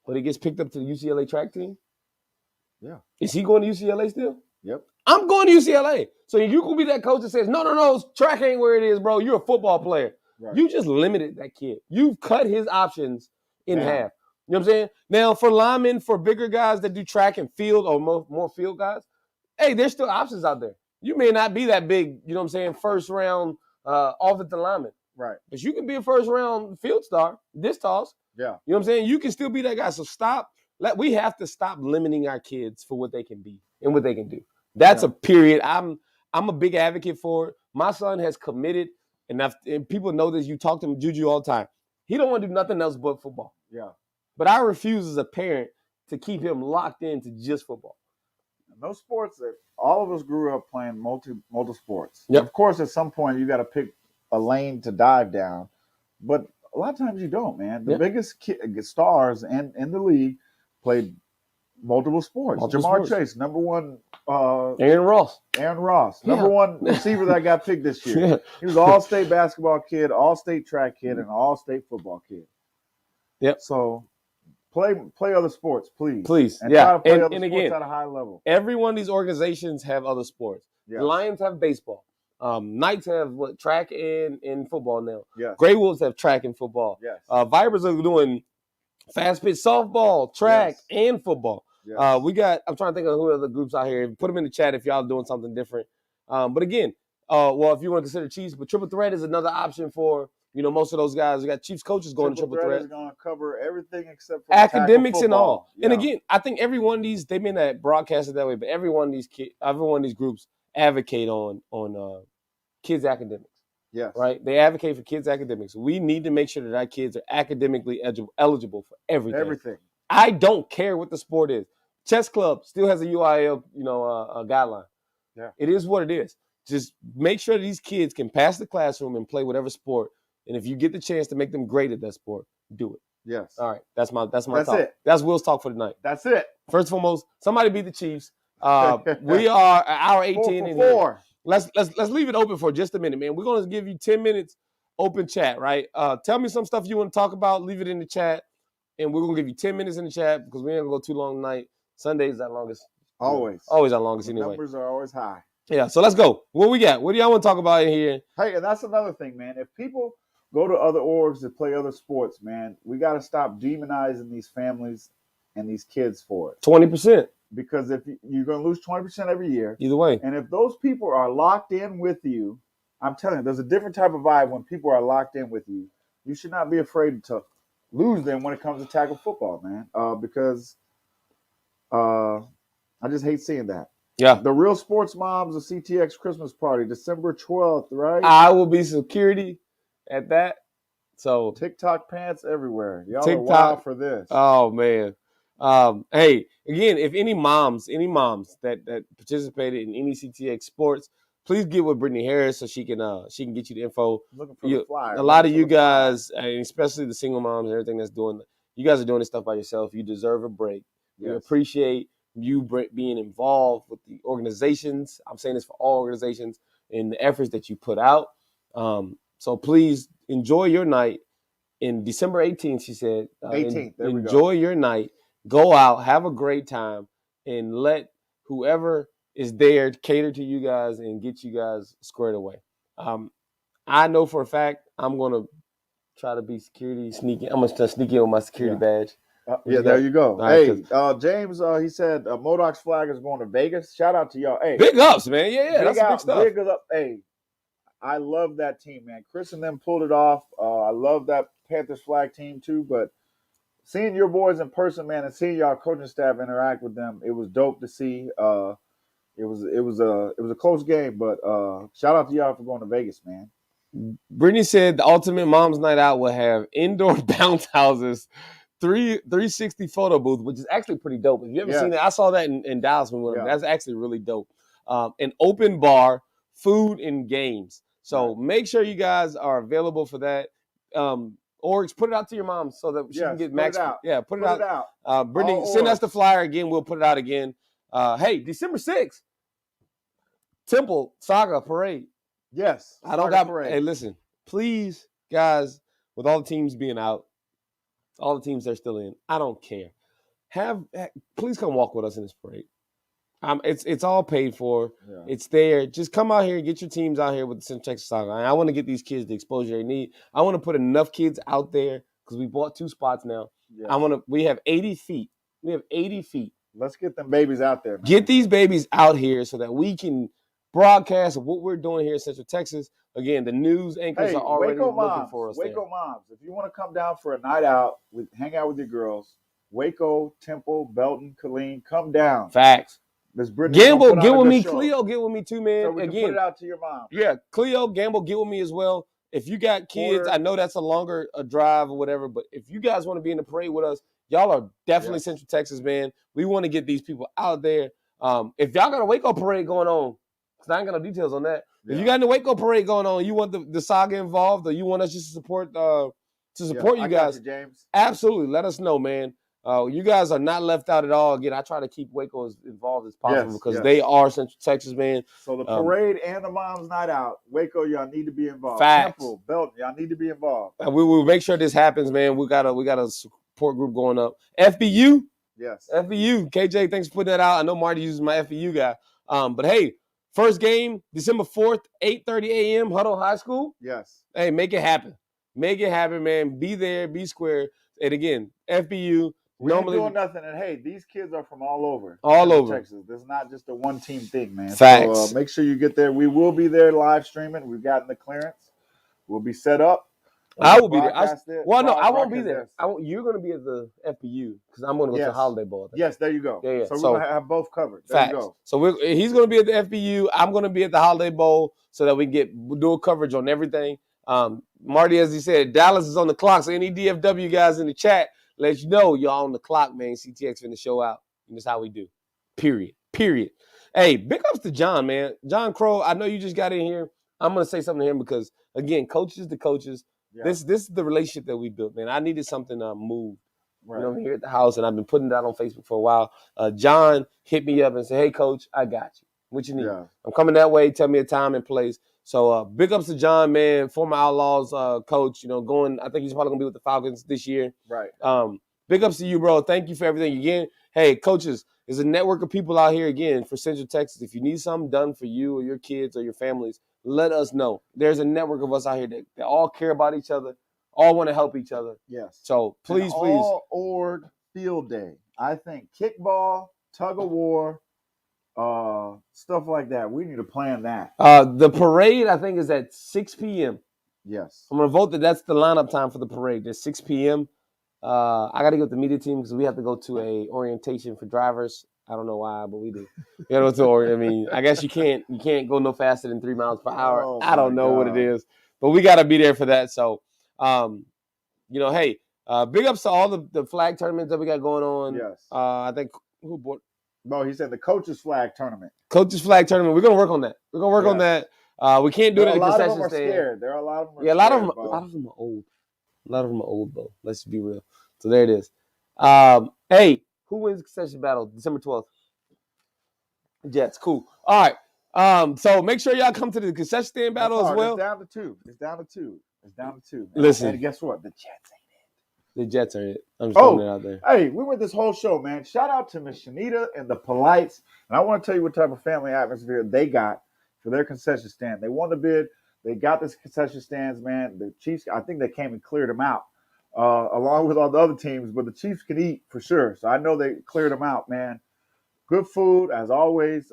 but he gets picked up to the UCLA track team, is he going to UCLA still? Yep. I'm going to UCLA. So you can be that coach that says, no, track ain't where it is, bro. You're a football player. Right. You just limited that kid. You've cut his options in half. You know what I'm saying? Now, for linemen, for bigger guys that do track and field or more field guys, hey, there's still options out there. You may not be that big, you know what I'm saying, first round offensive lineman. Right. But you can be a first round field star, this toss. Yeah. You know what I'm saying? You can still be that guy. So stop We have to stop limiting our kids for what they can be and what they can do. That's a period. I'm a big advocate for it. My son has committed, and people know this. You talk to Juju all the time. He don't want to do nothing else but football. Yeah. But I refuse as a parent to keep him locked into just football. Those sports that all of us grew up playing multi sports. Yep. Of course, at some point you got to pick a lane to dive down, but a lot of times you don't, man. The biggest stars in the league played multiple sports. Jamar Chase, number one. Aaron Ross, number one receiver that got picked this year. Yeah. He was all-state basketball kid, all-state track kid, and all-state football kid. Yep. So play other sports, please. And try to play other sports again, at a high level. Every one of these organizations have other sports. Yes. The Lions have baseball. Knights have track and football now. Yes. Grey Wolves have track and football. Yes. Vipers are doing fast pitch softball, track, and football. Yes. I'm trying to think of who other groups out here. Put them in the chat if y'all are doing something different. But again, if you want to consider Chiefs, but Triple Threat is another option for, most of those guys. We got Chiefs coaches going to Triple Threat. Is going to cover everything except for academics and all. Yeah. And again, I think every one of these, they may not broadcast it that way, but every one of these groups advocate on kids' academics. Yes. Right? They advocate for kids' academics. We need to make sure that our kids are academically eligible for everything. Everything. I don't care what the sport is. Chess club still has a UIL, a guideline. Yeah. It is what it is. Just make sure these kids can pass the classroom and play whatever sport. And if you get the chance to make them great at that sport, do it. Yes. All right. That's my That's talk. It. That's Will's talk for tonight. That's it. First and foremost, somebody beat the Chiefs. We are an hour 18 in here. Let's leave it open for just a minute, man. We're gonna give you 10 minutes open chat, right? Tell me some stuff you want to talk about. Leave it in the chat, and we're gonna give you 10 minutes in the chat because we ain't gonna go too long tonight. Sunday's our longest. Always our longest anyway. Numbers are always high. Yeah, so let's go. What we got? What do y'all want to talk about in here? Hey, and that's another thing, man. If people go to other orgs to play other sports, man, we got to stop demonizing these families and these kids for it. 20%. Because if you're going to lose 20% every year. Either way. And if those people are locked in with you, I'm telling you, there's a different type of vibe when people are locked in with you. You should not be afraid to lose them when it comes to tackle football, man. Because I just hate seeing that. Yeah. The Real Sports Moms, the CTX Christmas party, December 12th, right? I will be security at that. So TikTok pants everywhere. Y'all are wild for this. Oh, man. Hey, again, if any moms that participated in any CTX sports, please get with Brittany Harris so she can get you the info. Looking for the flyer. A lot of you guys, and especially the single moms and everything you guys are doing this stuff by yourself. You deserve a break. Yes. We appreciate you being involved with the organizations. I'm saying this for all organizations and the efforts that you put out. So please enjoy your night in December 18th, she said. 18th, there we go. Enjoy your night. Go out, have a great time, and let whoever is there cater to you guys and get you guys squared away. I know for a fact I'm going to try to be security sneaking. I'm going to sneak in with my security badge. There you go. Right, hey, James, he said Modoc's flag is going to Vegas. Shout out to y'all. Hey, big ups, man. Yeah, that's big stuff. Big up. Hey, I love that team, man. Chris and them pulled it off. I love that Panthers flag team too, but seeing your boys in person, man, and seeing y'all coaching staff interact with them, it was dope to see. It was a close game, but shout out to y'all for going to Vegas, man. Brittany said the Ultimate Mom's Night Out will have indoor bounce houses, 360 photo booth, which is actually pretty dope. If you ever seen it, I saw that in Dallas when we went. That's actually really dope. An open bar, food, and games. So make sure you guys are available for that. Or put it out to your mom so that she can get max. Yeah, put it out. Brittany, send us the flyer again. We'll put it out again. Hey, December 6th, Temple Saga Parade. Yes. I don't got parade. Hey, listen, please, guys, with all the teams being out, all the teams they're still in, I don't care. Please come walk with us in this parade. It's all paid for. Yeah. It's there. Just come out here and get your teams out here with the Central Texas Saga. I want to get these kids the exposure they need. I want to put enough kids out there because we bought 2 spots now. Yeah. We have 80 feet. We have 80 feet. Let's get them babies out there, man. Get these babies out here so that we can broadcast what we're doing here in Central Texas. Again, the news anchors are already looking for us. Waco moms, if you want to come down for a night out, hang out with your girls, Waco, Temple, Belton, Killeen, come down. Facts. Miss Brittany's gonna Gamble, put on get a with good me. show. Cleo, get with me too, man. So we can put Again, it out to your mom. yeah, Cleo, Gamble, get with me as well. If you got kids, Porter. I know that's a longer drive or whatever, but if you guys want to be in the parade with us, y'all are definitely Yes. Central Texas, man. We want to get these people out there. If y'all got a Waco parade going on, because I ain't got no details on that. If you got the Waco parade going on, you want the saga involved, or you want us just to support you guys, James. Absolutely. Let us know, man. You guys are not left out at all. Again, I try to keep Waco as involved as possible because they are Central Texas, man. So the parade and the mom's night out, Waco, y'all need to be involved. Facts. Temple, Belton, y'all need to be involved. And we will make sure this happens, man. We got a support group going up. FBU, yes. FBU. KJ, thanks for putting that out. I know Marty uses my FBU guy. But hey, first game, December 4th, 8:30 a.m., Huddle High School. Yes. Hey, make it happen. Make it happen, man. Be there, be square. And again, FBU. We ain't doing nothing. And hey, these kids are from all over. Texas. This is not just a one-team thing, man. Facts. So make sure you get there. We will be there live streaming. We've gotten the clearance. We'll be set up. I will be there. I won't be there. You're going to be at the FBU because I'm going to go to the Holiday Bowl. Yes, there you go. Yeah. So we're going to have both covered. There facts. You go. So he's going to be at the FBU. I'm going to be at the Holiday Bowl so that we do a coverage on everything. Marty, as he said, Dallas is on the clock. So any DFW guys in the chat, let you know y'all on the clock, man. CTX finna show out. And that's how we do. Period. Hey, big ups to John, man. John Crow, I know you just got in here. I'm going to say something to him because, again, coaches to coaches. Yeah. This is the relationship that we built, man. I needed something moved. Right. You know, here at the house, and I've been putting that on Facebook for a while. John hit me up and said, hey, Coach, I got you. What you need? Yeah. I'm coming that way. Tell me a time and place. So big ups to John, man, former Outlaws coach, I think he's probably going to be with the Falcons this year. Right. Big ups to you, bro. Thank you for everything. Again, hey, coaches, there's a network of people out here, again, for Central Texas. If you need something done for you or your kids or your families, let us know. There's a network of us out here that all care about each other, all want to help each other. Yes. So please. All-org field day. I think kickball, tug of war, stuff like that. We need to plan that. The parade, I think, is at 6 p.m. Yes. I'm going to vote that's the lineup time for the parade. It's 6 p.m. I got to go with the media team because we have to go to a orientation for drivers. I don't know why, but we do. You got to go to I guess you can't go no faster than 3 miles per hour. Oh, I don't know what it is, but we got to be there for that. So, hey, big ups to all the flag tournaments that we got going on. Yes. I think who bought. No, he said the coaches flag tournament. Coaches flag tournament. We're gonna work on that. On that. We can't do it at the concession stand. A lot of them are scared. There are a lot of them. A lot of them are old. A lot of them are old though. Let's be real. So there it is. Hey, who wins the concession battle December 12th? Jets. Cool. All right. So make sure y'all come to the concession stand battle as well. It's down to two. Listen. And guess what? The Jets ain't. The Jets are it. I'm just throwing it out there. Hey, we went this whole show, man. Shout out to Miss Shanita and the Polites. And I want to tell you what type of family atmosphere they got for their concession stand. They won the bid. They got this concession stands, man. The Chiefs, I think they came and cleared them out along with all the other teams. But the Chiefs can eat for sure. So I know they cleared them out, man. Good food, as always.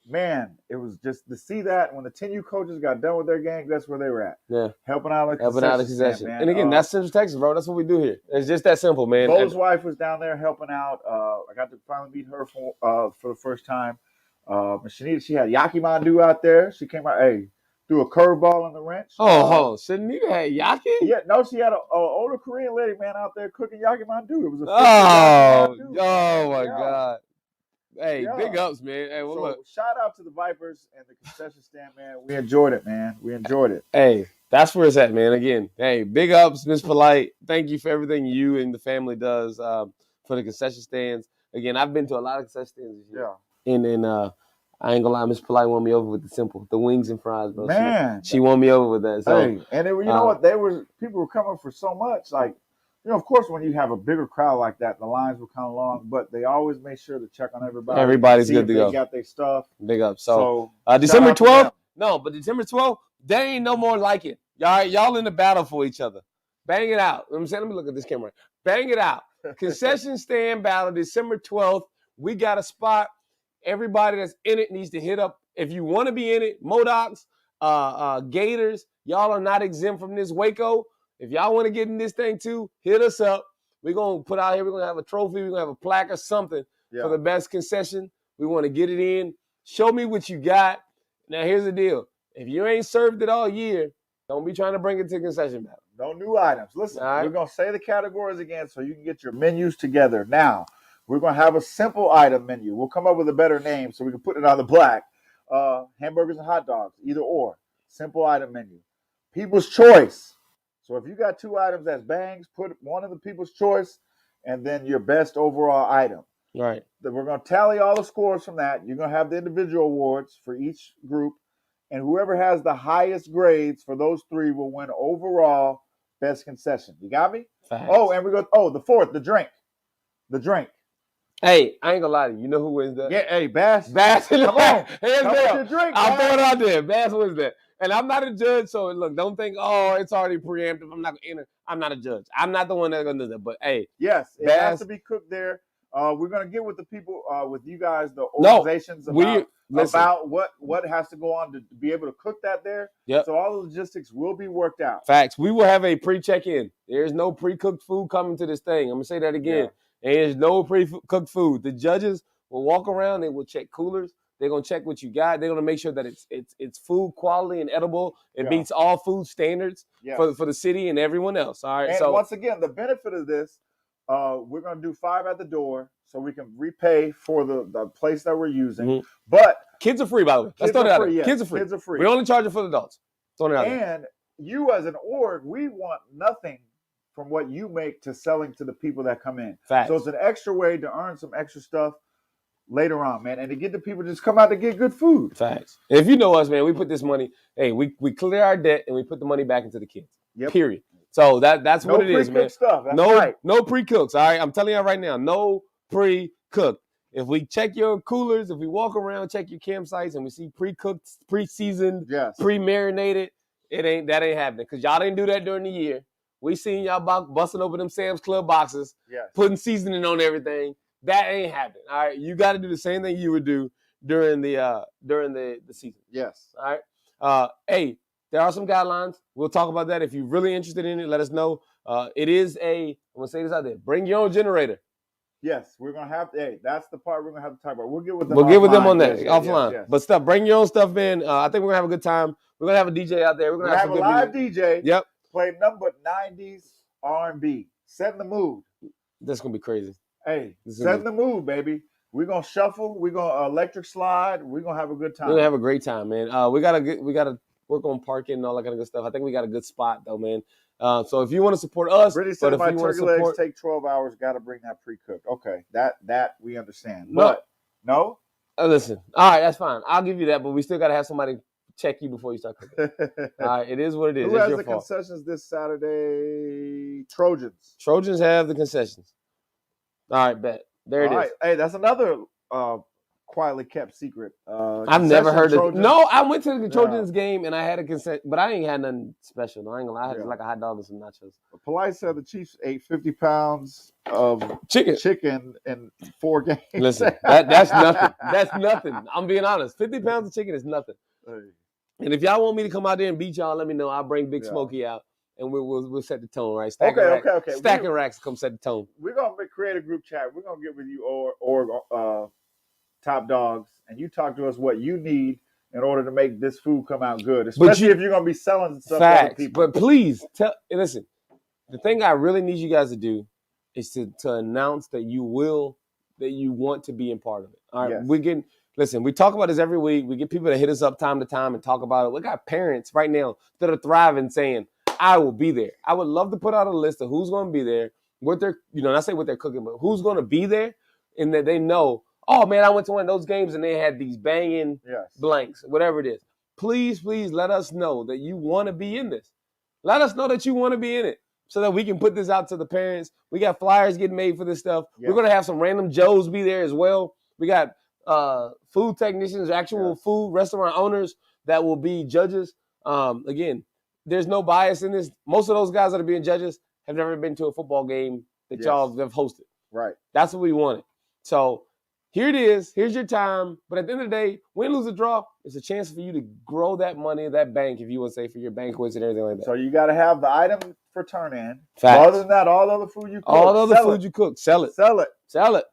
Man, it was just to see that when the 10U coaches got done with their game, that's where they were at. Yeah. Helping out the concession. And again, that's Central Texas, bro. That's what we do here. It's just that simple, man. Bo's wife was down there helping out. I got to finally meet her for the first time. Shanita, she had Yaki Mandu out there. She came out, threw a curveball in the wrench. Shanita had Yaki? Yeah, no, she had an older Korean lady, man, out there cooking Yaki Mandu. It was a my God. Hey, big ups, man. Hey, shout out to the Vipers and the concession stand, man. We enjoyed it, man. We enjoyed it. Hey, that's where it's at, man. Again, hey, big ups, Miss Polite. Thank you for everything you and the family does for the concession stands. Again, I've been to a lot of concession stands this year. Yeah. And I ain't gonna lie, Miss Polite won me over with the wings and fries, bro. Man, she won me over with that. So, and you know what? People were coming for so much, like. Of course, when you have a bigger crowd like that, the lines were kind of long, but they always make sure to check on everybody. Everybody's good to go. They got their stuff. Big up. So December 12th, but December 12th, there ain't no more like it. Y'all in the battle for each other. Bang it out. You know what I'm saying? Let me look at this camera. Bang it out. Concession stand battle, December 12th. We got a spot. Everybody that's in it needs to hit up. If you want to be in it, Modocs, Gators, y'all are not exempt from this. Waco. If y'all want to get in this thing too, hit us up. We're going to put out here, we're going to have a trophy, we're going to have a plaque or something for the best concession. We want to get it in. Show me what you got. Now, here's the deal. If you ain't served it all year, don't be trying to bring it to concession battle. No new items. Listen, right. We're going to say the categories again so you can get your menus together. Now, we're going to have a simple item menu. We'll come up with a better name so we can put it on the black. Hamburgers and hot dogs, either or. Simple item menu. People's choice. So if you got 2 items that's bangs, put one of the people's choice and then your best overall item. Right. We're going to tally all the scores from that. You're going to have the individual awards for each group. And whoever has the highest grades for those 3 will win overall best concession. You got me? Facts. Oh, and we go, the 4th, the drink. The drink. Hey, I ain't gonna lie to you. You know who wins that? Yeah, hey, Bass. Bass. Come on. Hands down. Your drink, I'll throw it out there. Bass wins that. And I'm not a judge, so look, don't think, it's already preemptive. I'm not gonna enter. I'm not a judge. I'm not the one that's gonna do that. But hey. Yes, it Bass has to be cooked there. We're gonna get with the people, with you guys, the organizations about what has to go on to be able to cook that there. Yep. So all the logistics will be worked out. Facts. We will have a pre-check-in. There's no pre-cooked food coming to this thing. I'm gonna say that again. Yeah. There's no pre-cooked food. The judges will walk around. They will check coolers. They're gonna check what you got. They're gonna make sure that it's food quality and edible. It meets all food standards for the city and everyone else. All right. And so once again, the benefit of this, we're gonna do 5 at the door, so we can repay for the place that we're using. Mm-hmm. But kids are free, by the way. Let's throw that out there. Yes. Kids are free. Kids are free. We only charge it for the adults. Throw it out there. And you, as an org, we want nothing from what you make to selling to the people that come in. Facts. So it's an extra way to earn some extra stuff later on, man, and to get the people to just come out to get good food. Facts. And if you know us, man, we put this money. Hey, we clear our debt and we put the money back into the kids. Yep. Period. So that's what it is, man. Stuff. That's no pre-cooks. All right, I'm telling you right now, no pre-cook. If we check your coolers, if we walk around, check your campsites, and we see pre-cooked, pre-seasoned, pre-marinated, that ain't happening because y'all didn't do that during the year. We seen y'all busting open them Sam's Club boxes, putting seasoning on everything. That ain't happening. All right, you got to do the same thing you would do during the season. Yes. All right. Hey, there are some guidelines. We'll talk about that. If you're really interested in it, let us know. It is I'm gonna say this out there. Bring your own generator. Yes, we're gonna have to. Hey, that's the part we're gonna have to talk about. We'll get with them. On that offline. Yes. But bring your own stuff in. I think we're gonna have a good time. We're gonna have a DJ out there. We're gonna have a live music. DJ. Yep. Play nothing but 90s R&B. Setting the mood. That's gonna be crazy. Hey, setting the mood, baby. We're gonna shuffle. We're gonna electric slide. We're gonna have a good time. We're gonna have a great time, man. We gotta work on parking and all that kind of good stuff. I think we got a good spot though, man. So if you want to support us, Brittany said my turkey legs take 12 hours. Got to bring that pre-cooked. Okay, that we understand. But no. Listen, all right, that's fine. I'll give you that, but we still got to have somebody check you before you start cooking. All right, it is what it is. Who has the concessions this Saturday? Trojans. Trojans have the concessions. All right, bet. There it is. Hey, that's another quietly kept secret. I've never heard of. No, I went to the Trojans game and I had a consent, but I ain't had nothing special. No, I ain't gonna lie. I had like a hot dog and some nachos. Polite said the Chiefs ate 50 pounds of chicken in 4 games. Listen, that's nothing. That's nothing. I'm being honest. 50 pounds of chicken is nothing. Hey. And if y'all want me to come out there and beat y'all, let me know. I'll bring Big Smokey out. And we'll set the tone, right? Okay. Stacking racks come set the tone. We're gonna create a group chat. We're gonna get with you or Top Dogs, and you talk to us what you need in order to make this food come out good, especially if you're gonna be selling stuff to other people. But please listen. The thing I really need you guys to do is to announce that you want to be in part of it. All right, yes. Listen, we talk about this every week. We get people to hit us up time to time and talk about it. We got parents right now that are thriving saying, I will be there. I would love to put out a list of who's going to be there, what they're, not say what they're cooking, but who's going to be there, and that they know, oh, man, I went to one of those games and they had these banging blanks, whatever it is. Please let us know that you want to be in this. Let us know that you want to be in it so that we can put this out to the parents. We got flyers getting made for this stuff. Yes. We're going to have some random Joes be there as well. We got food technicians, actual food restaurant owners that will be judges. Again, there's no bias in this. Most of those guys that are being judges have never been to a football game that y'all have hosted. Right. That's what we wanted. So here it is. Here's your time. But at the end of the day, win, lose, or draw, it's a chance for you to grow that money, that bank, if you want to say, for your banquets and everything like that. So you got to have the item for turn in. Facts. Other than that, all the other food you cook, all the other food you cook, sell it. Sell it. Sell it.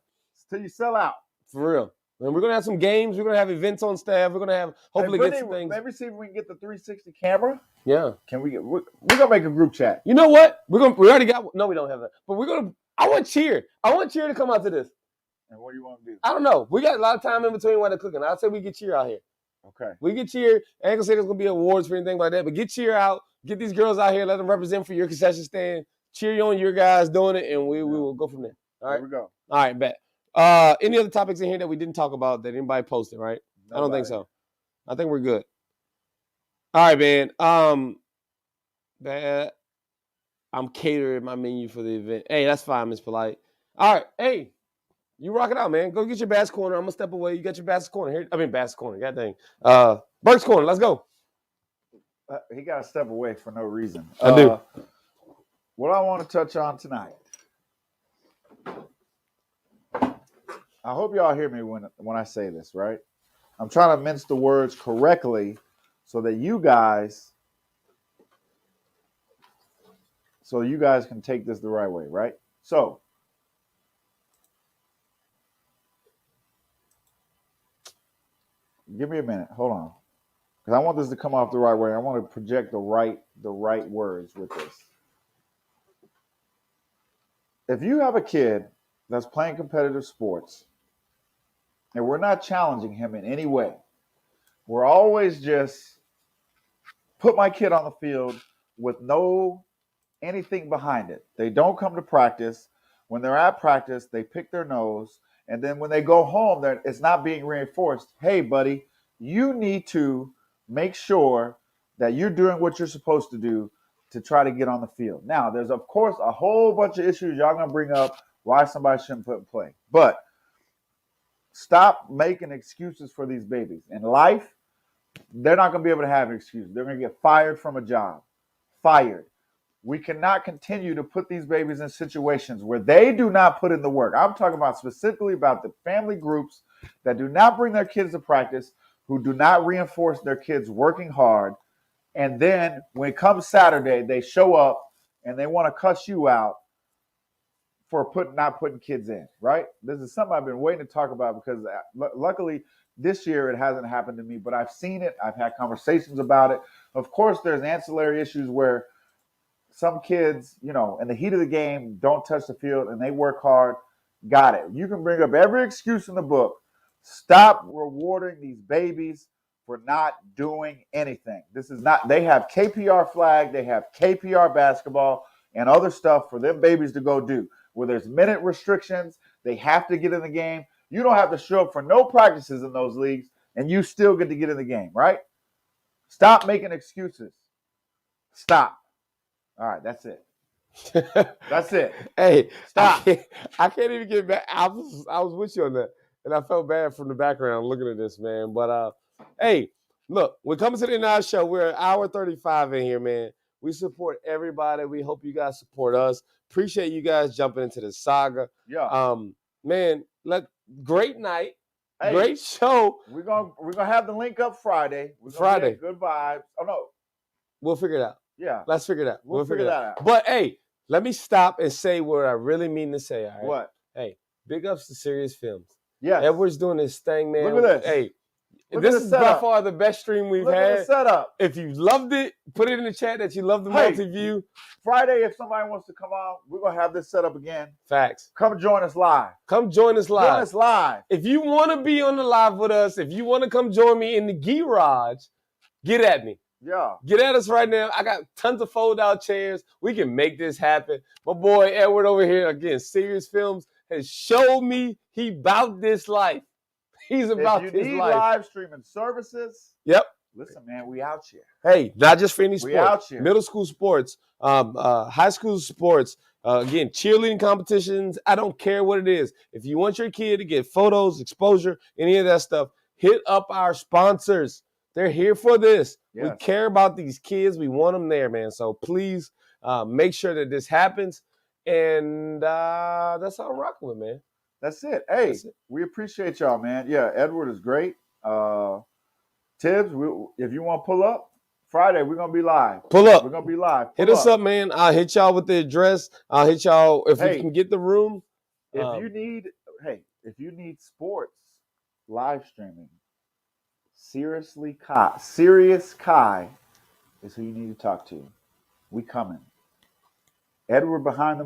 Till you sell out. For real. And we're going to have some games. We're going to have events on staff. We're going to have, hopefully, get some things. Maybe see if we can get the 360 camera. Yeah. We're going to make a group chat. You know what? We already got, no, we don't have that. But we're going to, I want Cheer to come out to this. And what do you want to do? I don't know. We got a lot of time in between while they're cooking. I'll say we get Cheer out here. Okay. We get Cheer. I ain't going to say there's going to be awards for anything like that, but get Cheer out. Get these girls out here. Let them represent for your concession stand. Cheer you on your guys doing it, and we will go from there. All right? Here we go. All right, bet. Any other topics in here that we didn't talk about that anybody posted, right? Nobody. I don't think so. I think we're good. All right, man. I'm catering my menu for the event. Hey, that's fine, Miss Polite. All right. Hey, you rock it out, man. Go get your Bass Corner. I'm going to step away. You got your Bass Corner here. I mean, Bass Corner. God dang. Burke's Corner. Let's go. He got to step away for no reason. I do. What I want to touch on tonight. I hope y'all hear me when I say this, right? I'm trying to mince the words correctly so that you guys can take this the right way, right? So, give me a minute. Hold on. Because I want this to come off the right way. I want to project the right words with this. If you have a kid that's playing competitive sports, and we're not challenging him in any way, we're always just put my kid on the field with no anything behind it. They don't come to practice. When they're at practice, they pick their nose. And then when they go home, it's not being reinforced. Hey, buddy, you need to make sure that you're doing what you're supposed to do to try to get on the field. Now, there's, of course, a whole bunch of issues y'all going to bring up why somebody shouldn't put in play. But stop making excuses for these babies. In life, they're not going to be able to have excuses. They're going to get fired from a job. Fired. We cannot continue to put these babies in situations where they do not put in the work. I'm talking about specifically about the family groups that do not bring their kids to practice, who do not reinforce their kids working hard. And then when it comes Saturday, they show up and they want to cuss you out for not putting kids in, right? This is something I've been waiting to talk about because luckily this year it hasn't happened to me, but I've seen it. I've had conversations about it. Of course, there's ancillary issues where some kids, in the heat of the game, don't touch the field and they work hard. Got it. You can bring up every excuse in the book. Stop rewarding these babies for not doing anything. This is not, they have KPR flag, they have KPR basketball and other stuff for them babies to go do. Where there's minute restrictions, they have to get in the game. You don't have to show up for no practices in those leagues and you still get to get in the game, right? Stop making excuses. Stop. All right, that's it. That's it. Hey, stop. I can't even get back. I was with you on that, and I felt bad from the background looking at this, man. But hey, look, when it comes to the night show, we're an hour 35 in here, man. We support everybody. We hope you guys support us. Appreciate you guys jumping into the saga. Yeah. Man, great night. Hey, great show. We're gonna have the link up Friday. Friday. Good vibes. Oh no. We'll figure it out. Yeah. Let's figure it out. We'll figure that out. But hey, let me stop and say what I really mean to say. All right? What? Hey, big ups to Serious Films. Yes. Edward's doing this thing, man. Look at this. Hey, this is by far the best stream we've had. Look at the setup. If you loved it, put it in the chat that you love the multi-view. Friday, if somebody wants to come on, we're going to have this set up again. Facts. Come join us live. Come join us live. Join us live. If you want to be on the live with us, if you want to come join me in the garage, get at me. Yeah. Get at us right now. I got tons of fold-out chairs. We can make this happen. My boy Edward over here, again, Serious Films, has showed me he about this life. He's about his life. If you need live streaming services, yep. Listen, man, we out here. Hey, not just for any sport. We out here. Middle school sports, high school sports, again, cheerleading competitions. I don't care what it is. If you want your kid to get photos, exposure, any of that stuff, hit up our sponsors. They're here for this. Yes. We care about these kids. We want them there, man. So please make sure that this happens. And that's how I'm rocking with, man. That's it. Hey, That's it. we appreciate y'all, man. Yeah, Edward is great. Tibbs, if you want to pull up, Friday, we're going to be live. Pull up. We're going to be live. Hit us up, man. I'll hit y'all with the address. I'll hit y'all if we can get the room. If you need sports live streaming, Serious Kai is who you need to talk to. We coming. Edward behind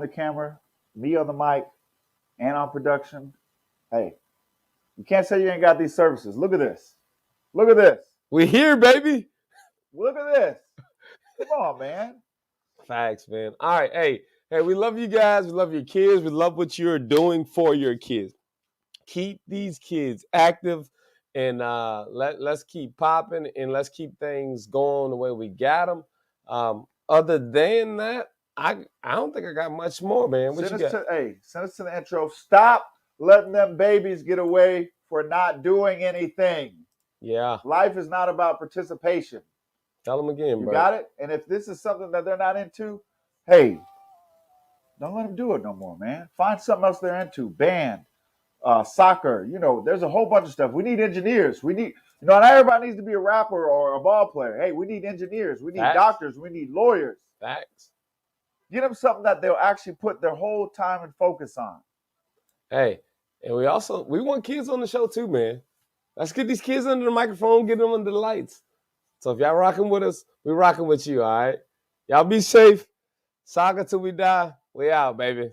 the camera, me on the mic, and on production. Hey, you can't say you ain't got these services. Look at this. Look at this. We here, baby. Look at this. Come on, man. Facts, man. All right, hey, we love you guys. We love your kids. We love what you're doing for your kids. Keep these kids active, and let's keep popping, and let's keep things going the way we got them. Other than that, I don't think I got much more, man. What send you us got? Send us to the intro. Stop letting them babies get away for not doing anything. Yeah. Life is not about participation. Tell them again, bro. You got it? And if this is something that they're not into, hey, don't let them do it no more, man. Find something else they're into. Band, soccer. There's a whole bunch of stuff. We need engineers. We need, not everybody needs to be a rapper or a ball player. Hey, we need engineers. We need doctors. We need lawyers. Facts. Get them something that they'll actually put their whole time and focus on. Hey, and we want kids on the show too, man. Let's get these kids under the microphone, get them under the lights. So if y'all rocking with us, we rocking with you, all right? Y'all be safe. Saga till we die. We out, baby.